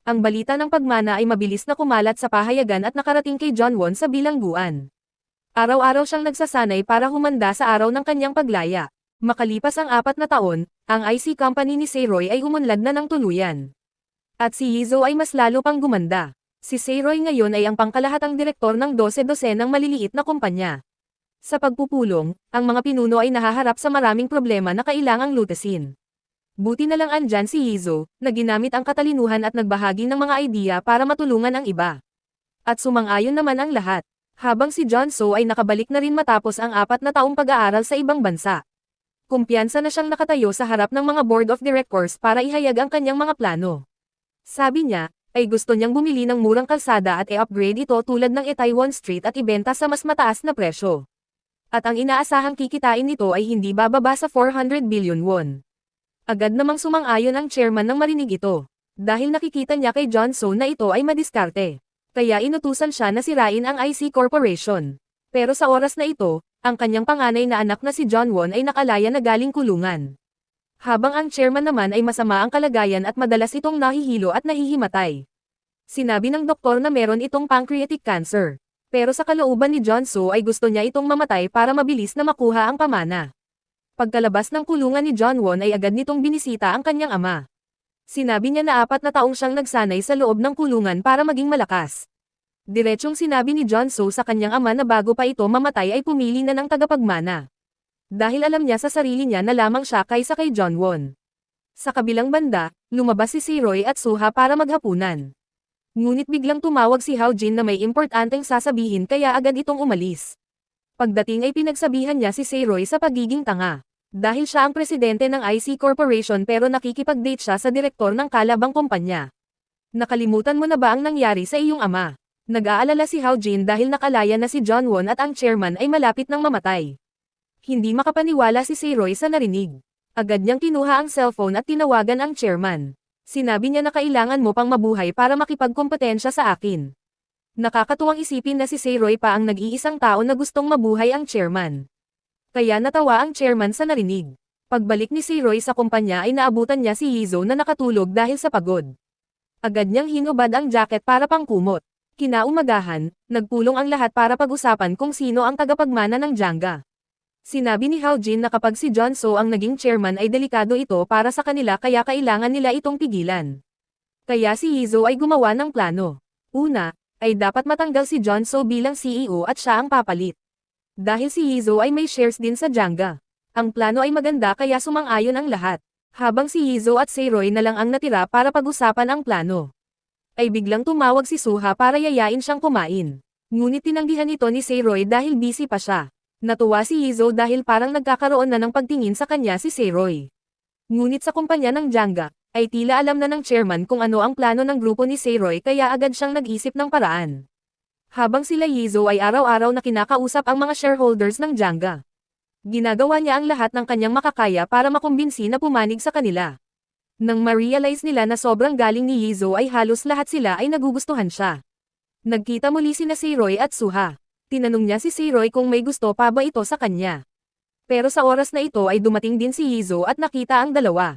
A: Ang balita ng pagmana ay mabilis na kumalat sa pahayagan at nakarating kay John Won sa bilangguan. Araw-araw siyang nagsasanay para humanda sa araw ng kanyang paglaya. Makalipas ang 4 na taon, ang IC company ni Seroy ay umunlad na ng tuluyan. At si Yizo ay mas lalo pang gumanda. Si Seroy ngayon ay ang pangkalahatang direktor ng 12 ng maliliit na kumpanya. Sa pagpupulong, ang mga pinuno ay nahaharap sa maraming problema na kailangang lutasin. Buti na lang andyan si Yizo, na ginamit ang katalinuhan at nagbahagi ng mga idea para matulungan ang iba. At sumang-ayon naman ang lahat, habang si John So ay nakabalik na rin matapos ang 4 na taong pag-aaral sa ibang bansa. Kumpiyansa na siyang nakatayo sa harap ng mga board of directors para ihayag ang kanyang mga plano. Sabi niya, ay gusto niyang bumili ng murang kalsada at i-upgrade ito tulad ng Itaewon Street at ibenta sa mas mataas na presyo. At ang inaasahang kikitain nito ay hindi bababa sa 400 billion won. Agad namang sumang-ayon ang chairman nang marinig ito. Dahil nakikita niya kay John So na ito ay madiskarte. Kaya inutusan siya na sirain ang IC Corporation. Pero sa oras na ito, ang kanyang panganay na anak na si John Won ay nakalaya na galing kulungan. Habang ang chairman naman ay masama ang kalagayan at madalas itong nahihilo at nahihimatay. Sinabi ng doktor na meron itong pancreatic cancer. Pero sa kalooban ni John So ay gusto niya itong mamatay para mabilis na makuha ang pamana. Pagkalabas ng kulungan ni John Won ay agad nitong binisita ang kanyang ama. Sinabi niya na 4 na taong siyang nagsanay sa loob ng kulungan para maging malakas. Diretsong sinabi ni John So sa kanyang ama na bago pa ito mamatay ay pumili na ng tagapagmana. Dahil alam niya sa sarili niya na lamang siya kaysa kay John Won. Sa kabilang banda, lumabas si Roy at Suha para maghapunan. Ngunit biglang tumawag si Hao Jin na may importanteng sasabihin kaya agad itong umalis. Pagdating ay pinagsabihan niya si Roy sa pagiging tanga. Dahil siya ang presidente ng IC Corporation pero nakikipag-date siya sa direktor ng kalabang kumpanya. Nakalimutan mo na ba ang nangyari sa iyong ama? Nag-aalala si Hao Jin dahil nakalaya na si John Won at ang chairman ay malapit nang mamatay. Hindi makapaniwala si Roy sa narinig. Agad niyang kinuha ang cellphone at tinawagan ang chairman. Sinabi niya na kailangan mo pang mabuhay para makipagkompetensya sa akin. Nakakatuwang isipin na si Roy pa ang nag-iisang tao na gustong mabuhay ang chairman. Kaya natawa ang chairman sa narinig. Pagbalik ni Roy sa kumpanya ay naabutan niya si Yizo na nakatulog dahil sa pagod. Agad niyang hinubad ang jacket para pangkumot. Kinaumagahan, nagpulong ang lahat para pag-usapan kung sino ang tagapagmana ng Janga. Sinabi ni Hao Jin na kapag si John So ang naging chairman ay delikado ito para sa kanila kaya kailangan nila itong pigilan. Kaya si Yizo ay gumawa ng plano. Una, ay dapat matanggal si John So bilang CEO at siya ang papalit. Dahil si Yizo ay may shares din sa Janga. Ang plano ay maganda kaya sumang-ayon ang lahat. Habang si Yizo at Roy na lang ang natira para pag-usapan ang plano. Ay biglang tumawag si Suha para yayain siyang kumain. Ngunit tinanggihan ito ni Roy dahil busy pa siya. Natuwa si Yizo dahil parang nagkakaroon na ng pagtingin sa kanya si Roy. Ngunit sa kumpanya ng Janga, ay tila alam na ng chairman kung ano ang plano ng grupo ni Roy kaya agad siyang nag-isip ng paraan. Habang sila Yizo ay araw-araw na kinakausap ang mga shareholders ng Janga. Ginagawa niya ang lahat ng kanyang makakaya para makumbinsi na pumanig sa kanila. Nang ma-realize nila na sobrang galing ni Yizo ay halos lahat sila ay nagugustuhan siya. Nagkita muli sina Roy at Suha. Tinanong niya si Roy kung may gusto pa ba ito sa kanya. Pero sa oras na ito ay dumating din si Yizo at nakita ang dalawa.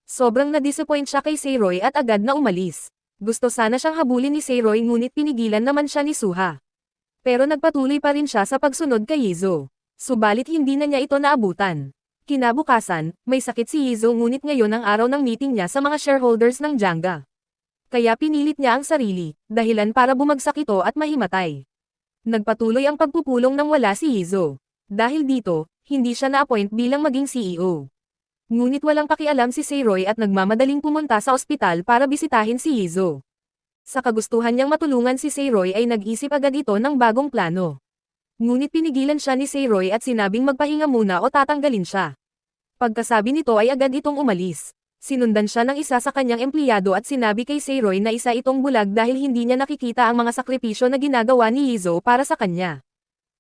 A: Sobrang na-disappoint siya kay Roy at agad na umalis. Gusto sana siyang habulin ni Roy ngunit pinigilan naman siya ni Suha. Pero nagpatuloy pa rin siya sa pagsunod kay Yizo. Subalit hindi na niya ito naabutan. Kinabukasan, may sakit si Yizo ngunit ngayon ang araw ng meeting niya sa mga shareholders ng Janga. Kaya pinilit niya ang sarili, dahilan para bumagsak ito at mahimatay. Nagpatuloy ang pagpupulong nang wala si Yizo. Dahil dito, hindi siya na-appoint bilang maging CEO. Ngunit walang pakialam si Roy at nagmamadaling pumunta sa ospital para bisitahin si Yizo. Sa kagustuhan niyang matulungan si Roy ay nag-isip agad ito ng bagong plano. Ngunit pinigilan siya ni Roy at sinabing magpahinga muna o tatanggalin siya. Pagkasabi nito ay agad itong umalis. Sinundan siya ng isa sa kanyang empleyado at sinabi kay Roy na isa itong bulag dahil hindi niya nakikita ang mga sakripisyo na ginagawa ni Yizo para sa kanya.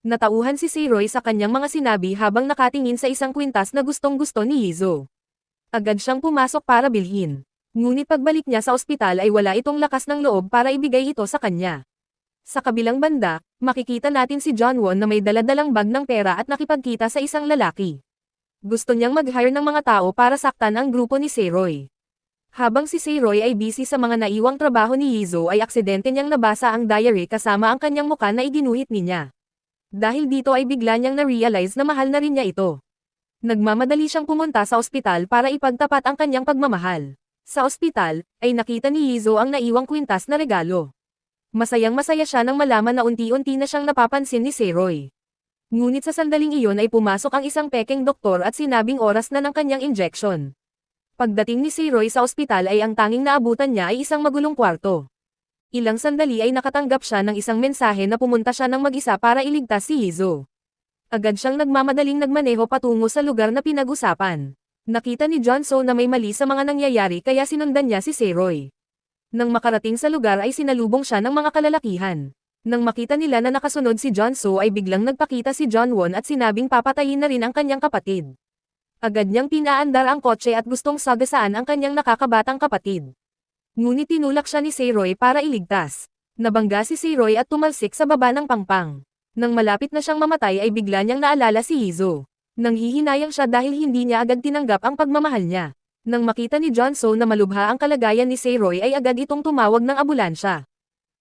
A: Natauhan si Roy sa kanyang mga sinabi habang nakatingin sa isang kwintas na gustong-gusto ni Yizo. Agad siyang pumasok para bilhin. Ngunit pagbalik niya sa ospital ay wala itong lakas ng loob para ibigay ito sa kanya. Sa kabilang banda, makikita natin si John Won na may daladalang bag ng pera at nakipagkita sa isang lalaki. Gusto niyang mag-hire ng mga tao para saktan ang grupo ni Roy. Habang si Roy ay busy sa mga naiwang trabaho ni Yizo ay aksidente niyang nabasa ang diary kasama ang kanyang muka na iginuhit niya. Dahil dito ay bigla niyang na-realize na mahal na rin niya ito. Nagmamadali siyang pumunta sa ospital para ipagtapat ang kanyang pagmamahal. Sa ospital, ay nakita ni Yizo ang naiwang kwintas na regalo. Masayang-masaya siya nang malaman na unti-unti na siyang napapansin ni Roy. Ngunit sa sandaling iyon ay pumasok ang isang pekeng doktor at sinabing oras na ng kanyang injection. Pagdating ni Roy sa ospital ay ang tanging naabutan niya ay isang magulong kwarto. Ilang sandali ay nakatanggap siya ng isang mensahe na pumunta siya ng mag-isa para iligtas si Yizo. Agad siyang nagmamadaling nagmaneho patungo sa lugar na pinag-usapan. Nakita ni John So na may mali sa mga nangyayari kaya sinundan niya si Roy. Nang makarating sa lugar ay sinalubong siya ng mga kalalakihan. Nang makita nila na nakasunod si John So ay biglang nagpakita si John Won at sinabing papatayin na rin ang kanyang kapatid. Agad niyang pinaandar ang kotse at gustong sagasaan ang kanyang nakakabatang kapatid. Ngunit tinulak siya ni Roy para iligtas. Nabangga si Roy at tumalsik sa baba ng pangpang. Nang malapit na siyang mamatay ay bigla niyang naalala si Yizo. Nanghihinayang siya dahil hindi niya agad tinanggap ang pagmamahal niya. Nang makita ni John So na malubha ang kalagayan ni Roy ay agad itong tumawag ng ambulansya.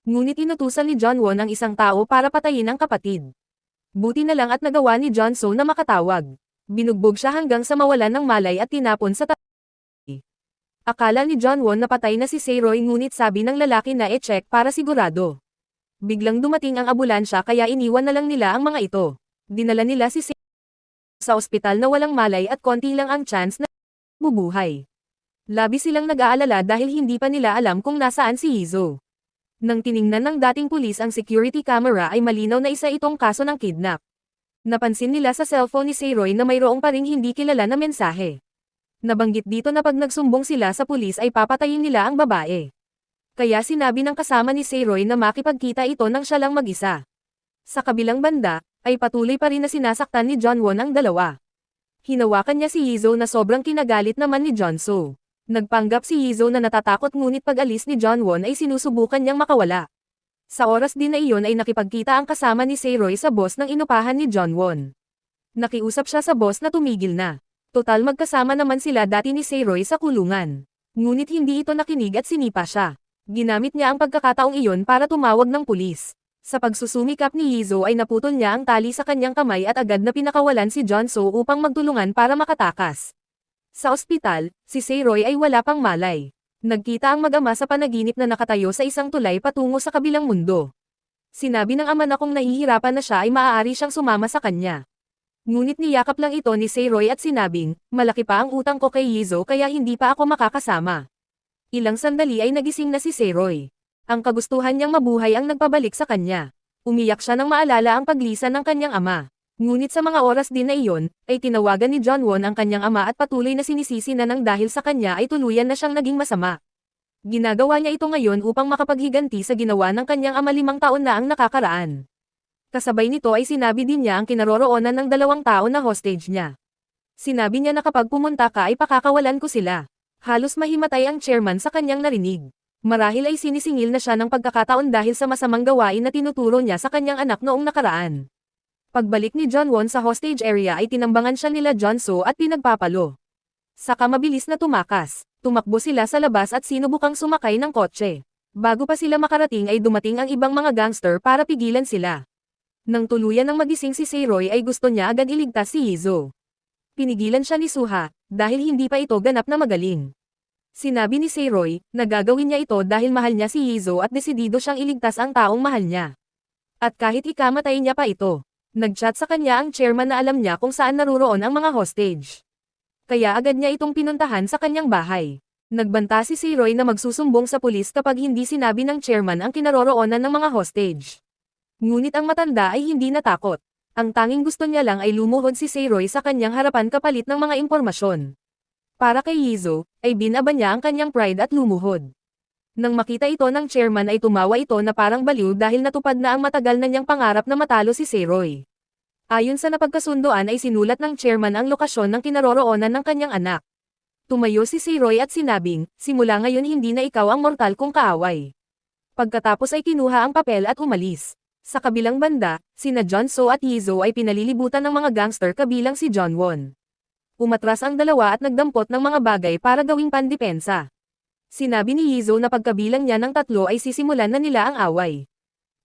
A: Ngunit inutusan ni John Won ang isang tao para patayin ang kapatid. Buti na lang at nagawa ni John So na makatawag. Binugbog siya hanggang sa mawalan ng malay at tinapon sa Akala ni John Won na patay na si Roy ngunit sabi ng lalaki na e-check para sigurado. Biglang dumating ang ambulansya kaya iniwan na lang nila ang mga ito. Dinala nila si Seiroy sa ospital na walang malay at konti lang ang chance na bubuhay. Labi silang nag-aalala dahil hindi pa nila alam kung nasaan si Yizo. Nang tiningnan ng dating pulis ang security camera ay malinaw na isa itong kaso ng kidnap. Napansin nila sa cellphone ni Seiroy na mayroong pa ring hindi kilala na mensahe. Nabanggit dito na pag nagsumbong sila sa pulis ay papatayin nila ang babae. Kaya sinabi ng kasama ni Seiroy na makipagkita ito nang siya lang mag-isa. Sa kabilang banda, ay patuloy pa rin na sinasaktan ni John Won ang dalawa. Hinawakan niya si Yizo na sobrang kinagalit naman ni John So. Nagpanggap si Yizo na natatakot ngunit pag-alis ni John Won ay sinusubukan niyang makawala. Sa oras din na iyon ay nakipagkita ang kasama ni Seiroy sa boss ng inupahan ni John Won. Nakiusap siya sa boss na tumigil na. Total magkasama naman sila dati ni Seiroy sa kulungan. Ngunit hindi ito nakinig at sinipa siya. Ginamit niya ang pagkakataong iyon para tumawag ng pulis. Sa pagsusumikap ni Yizo ay naputol niya ang tali sa kanyang kamay at agad na pinakawalan si John So upang magtulungan para makatakas. Sa ospital, si Seiroy ay wala pang malay. Nagkita ang mag-ama sa panaginip na nakatayo sa isang tulay patungo sa kabilang mundo. Sinabi ng ama na kung nahihirapan na siya ay maaari siyang sumama sa kanya. Ngunit niyakap lang ito ni Seiroy at sinabing, malaki pa ang utang ko kay Yizo kaya hindi pa ako makakasama. Ilang sandali ay nagising na si Seiroy. Ang kagustuhan niyang mabuhay ang nagpabalik sa kanya. Umiyak siya nang maalala ang paglisan ng kanyang ama. Ngunit sa mga oras din na iyon, ay tinawagan ni John Won ang kanyang ama at patuloy na sinisisi na nang dahil sa kanya ay tuluyan na siyang naging masama. Ginagawa niya ito ngayon upang makapaghiganti sa ginawa ng kanyang ama 5 taon na ang nakakaraan. Kasabay nito ay sinabi din niya ang kinaroroonan ng 2 tao na hostage niya. Sinabi niya na kapag pumunta ka ay pakakawalan ko sila. Halos mahimatay ang chairman sa kanyang narinig. Marahil ay sinisingil na siya ng pagkakataon dahil sa masamang gawain na tinuturo niya sa kanyang anak noong nakaraan. Pagbalik ni John Won sa hostage area ay tinambangan siya nila John So at pinagpapalo. Saka mabilis na tumakas. Tumakbo sila sa labas at sinubukang sumakay ng kotse. Bago pa sila makarating ay dumating ang ibang mga gangster para pigilan sila. Nang tuluyan ng magising si Seiroy ay gusto niya agad iligtas si Yizo. Pinigilan siya ni Suha, dahil hindi pa ito ganap na magaling. Sinabi ni Seiroy, na gagawin niya ito dahil mahal niya si Yizo at desidido siyang iligtas ang taong mahal niya. At kahit ikamatay niya pa ito. Nagchat sa kanya ang chairman na alam niya kung saan naruroon ang mga hostage. Kaya agad niya itong pinuntahan sa kanyang bahay. Nagbanta si Seiroy na magsusumbong sa pulis kapag hindi sinabi ng chairman ang kinaroroonan ng mga hostage. Ngunit ang matanda ay hindi natakot. Ang tanging gusto niya lang ay lumuhod si Seiroy sa kanyang harapan kapalit ng mga impormasyon. Para kay Yizo, ay binaba niya ang kanyang pride at lumuhod. Nang makita ito ng chairman ay tumawa ito na parang baliw dahil natupad na ang matagal na niyang pangarap na matalo si Seiroy. Ayon sa napagkasundoan ay sinulat ng chairman ang lokasyon ng kinaroroonan ng kanyang anak. Tumayo si Seiroy at sinabing, simula ngayon hindi na ikaw ang mortal kong kaaway. Pagkatapos ay kinuha ang papel at umalis. Sa kabilang banda, sina John So at Yizo ay pinalilibutan ng mga gangster kabilang si John Won. Umatras ang dalawa at nagdampot ng mga bagay para gawing pandepensa. Sinabi ni Yizo na pagkabilang niya ng 3 ay sisimulan na nila ang away.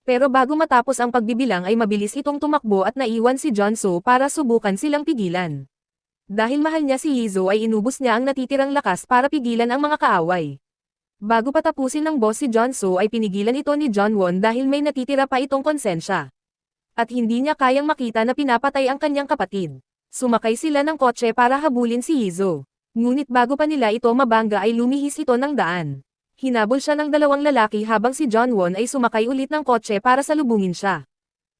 A: Pero bago matapos ang pagbibilang ay mabilis itong tumakbo at naiwan si John So para subukan silang pigilan. Dahil mahal niya si Yizo ay inubos niya ang natitirang lakas para pigilan ang mga kaaway. Bago patapusin ng boss si John So ay pinigilan ito ni John Won dahil may natitira pa itong konsensya. At hindi niya kayang makita na pinapatay ang kanyang kapatid. Sumakay sila ng kotse para habulin si Yizo. Ngunit bago pa nila ito mabangga ay lumihis ito ng daan. Hinabol siya ng 2 lalaki habang si John Won ay sumakay ulit ng kotse para salubungin siya.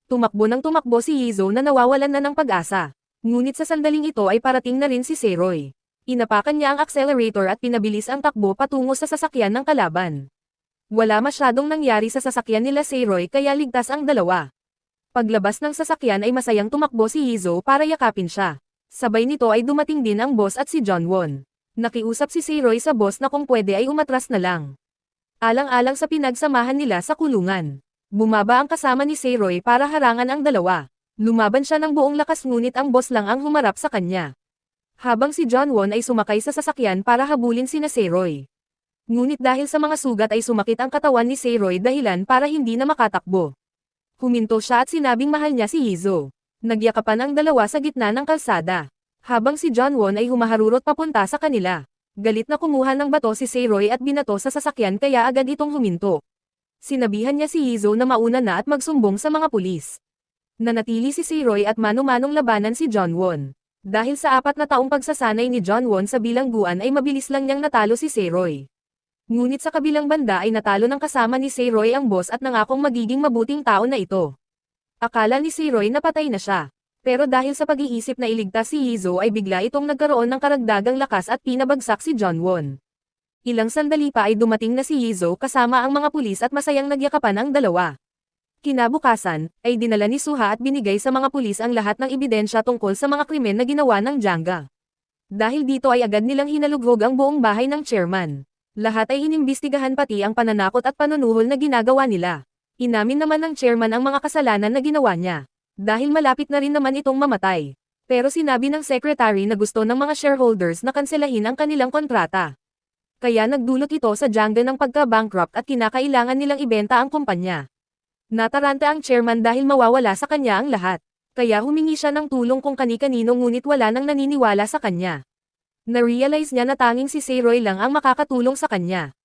A: Tumakbo ng tumakbo si Yizo na nawawalan na ng pag-asa. Ngunit sa sandaling ito ay parating na rin si Seiroy. Inapakan niya ang accelerator at pinabilis ang takbo patungo sa sasakyan ng kalaban. Wala masyadong nangyari sa sasakyan nila Seiroy kaya ligtas ang dalawa. Paglabas ng sasakyan ay masayang tumakbo si Yizo para yakapin siya. Sabay nito ay dumating din ang boss at si John Won. Nakiusap si Seiroy sa boss na kung pwede ay umatras na lang. Alang-alang sa pinagsamahan nila sa kulungan. Bumaba ang kasama ni Seiroy para harangan ang dalawa. Lumaban siya ng buong lakas ngunit ang boss lang ang humarap sa kanya. Habang si John Won ay sumakay sa sasakyan para habulin sina Seiroy. Ngunit dahil sa mga sugat ay sumakit ang katawan ni Seiroy dahilan para hindi na makatakbo. Huminto siya at sinabing mahal niya si Yizo. Nagyakapan ang dalawa sa gitna ng kalsada. Habang si John Won ay humaharurot papunta sa kanila. Galit na kumuha ng bato si Seiroy at binato sa sasakyan kaya agad itong huminto. Sinabihan niya si Yizo na mauna na at magsumbong sa mga pulis. Nanatili si Seroy at mano-manong labanan si John Won. Dahil sa 4 na taong pagsasanay ni John Won sa bilangguan ay mabilis lang niyang natalo si Seroy. Ngunit sa kabilang banda ay natalo ng kasama ni Seroy ang boss at nangakong magiging mabuting tao na ito. Akala ni Seroy na patay na siya. Pero dahil sa pag-iisip na iligtas si Yizo ay bigla itong nagkaroon ng karagdagang lakas at pinabagsak si John Won. Ilang sandali pa ay dumating na si Yizo kasama ang mga pulis at masayang nagyakapan ang dalawa. Kinabukasan, ay dinala ni Suha at binigay sa mga pulis ang lahat ng ebidensya tungkol sa mga krimen na ginawa ng Janga. Dahil dito ay agad nilang hinalughog ang buong bahay ng chairman. Lahat ay inimbestigahan pati ang pananakot at panunuhol na ginagawa nila. Inamin naman ng chairman ang mga kasalanan na ginawa niya. Dahil malapit na rin naman itong mamatay. Pero sinabi ng secretary na gusto ng mga shareholders na kanselahin ang kanilang kontrata. Kaya nagdulot ito sa Janga ng pagka-bankrupt at kinakailangan nilang ibenta ang kumpanya. Nataranta ang chairman dahil mawawala sa kanya ang lahat. Kaya humingi siya ng tulong kung kani-kanino ngunit wala nang naniniwala sa kanya. Na-realize niya na tanging si Seroy lang ang makakatulong sa kanya.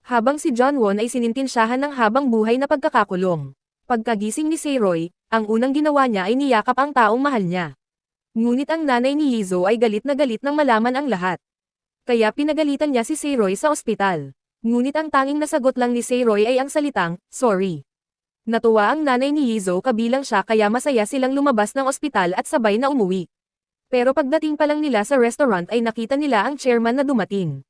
A: Habang si John Won ay sinintinsyahan ng habang buhay na pagkakakulong. Pagkagising ni Seroy, ang unang ginawa niya ay niyakap ang taong mahal niya. Ngunit ang nanay ni Yizo ay galit na galit nang malaman ang lahat. Kaya pinagalitan niya si Seroy sa ospital. Ngunit ang tanging nasagot lang ni Seroy ay ang salitang, sorry. Natuwa ang nanay ni Yizo kabilang siya kaya masaya silang lumabas ng ospital at sabay na umuwi. Pero pagdating pa lang nila sa restaurant ay nakita nila ang chairman na dumating.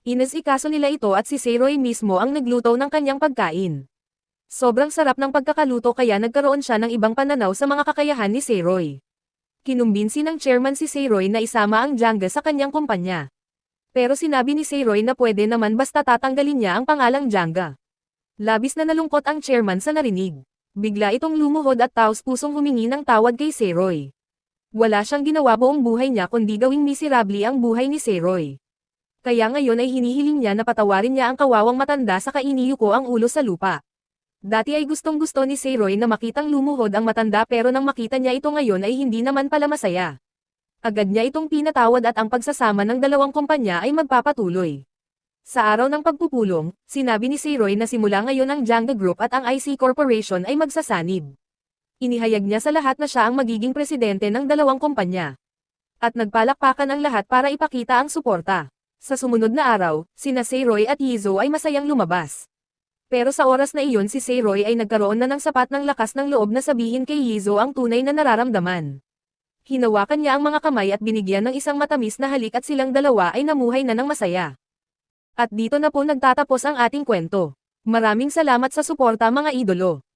A: Inasikaso nila ito at si Seroy mismo ang nagluto ng kanyang pagkain. Sobrang sarap ng pagkakaluto kaya nagkaroon siya ng ibang pananaw sa mga kakayahan ni Seroy. Kinumbinsi ng chairman si Seroy na isama ang Janga sa kanyang kumpanya. Pero sinabi ni Seroy na pwede naman basta tatanggalin niya ang pangalang Janga. Labis na nalungkot ang chairman sa narinig. Bigla itong lumuhod at taos-pusong humingi ng tawad kay Seroy. Wala siyang ginawa buong buhay niya kundi gawing miserable ang buhay ni Seroy. Kaya ngayon ay hinihiling niya na patawarin niya ang kawawang matanda sa kainiyuko ang ulo sa lupa. Dati ay gustong-gusto ni Seroy na makitang lumuhod ang matanda pero nang makita niya ito ngayon ay hindi naman pala masaya. Agad niya itong pinatawad at ang pagsasama ng dalawang kumpanya ay magpapatuloy. Sa araw ng pagpupulong, sinabi ni Seroy na simula ngayon ang Janga Group at ang IC Corporation ay magsasanib. Inihayag niya sa lahat na siya ang magiging presidente ng dalawang kumpanya. At nagpalakpakan ang lahat para ipakita ang suporta. Sa sumunod na araw, sina Seroy at Yizo ay masayang lumabas. Pero sa oras na iyon si Seroy ay nagkaroon na ng sapat ng lakas ng loob na sabihin kay Yizo ang tunay na nararamdaman. Hinawakan niya ang mga kamay at binigyan ng isang matamis na halik at silang dalawa ay namuhay na ng masaya. At dito na po nagtatapos ang ating kwento. Maraming salamat sa suporta mga idolo.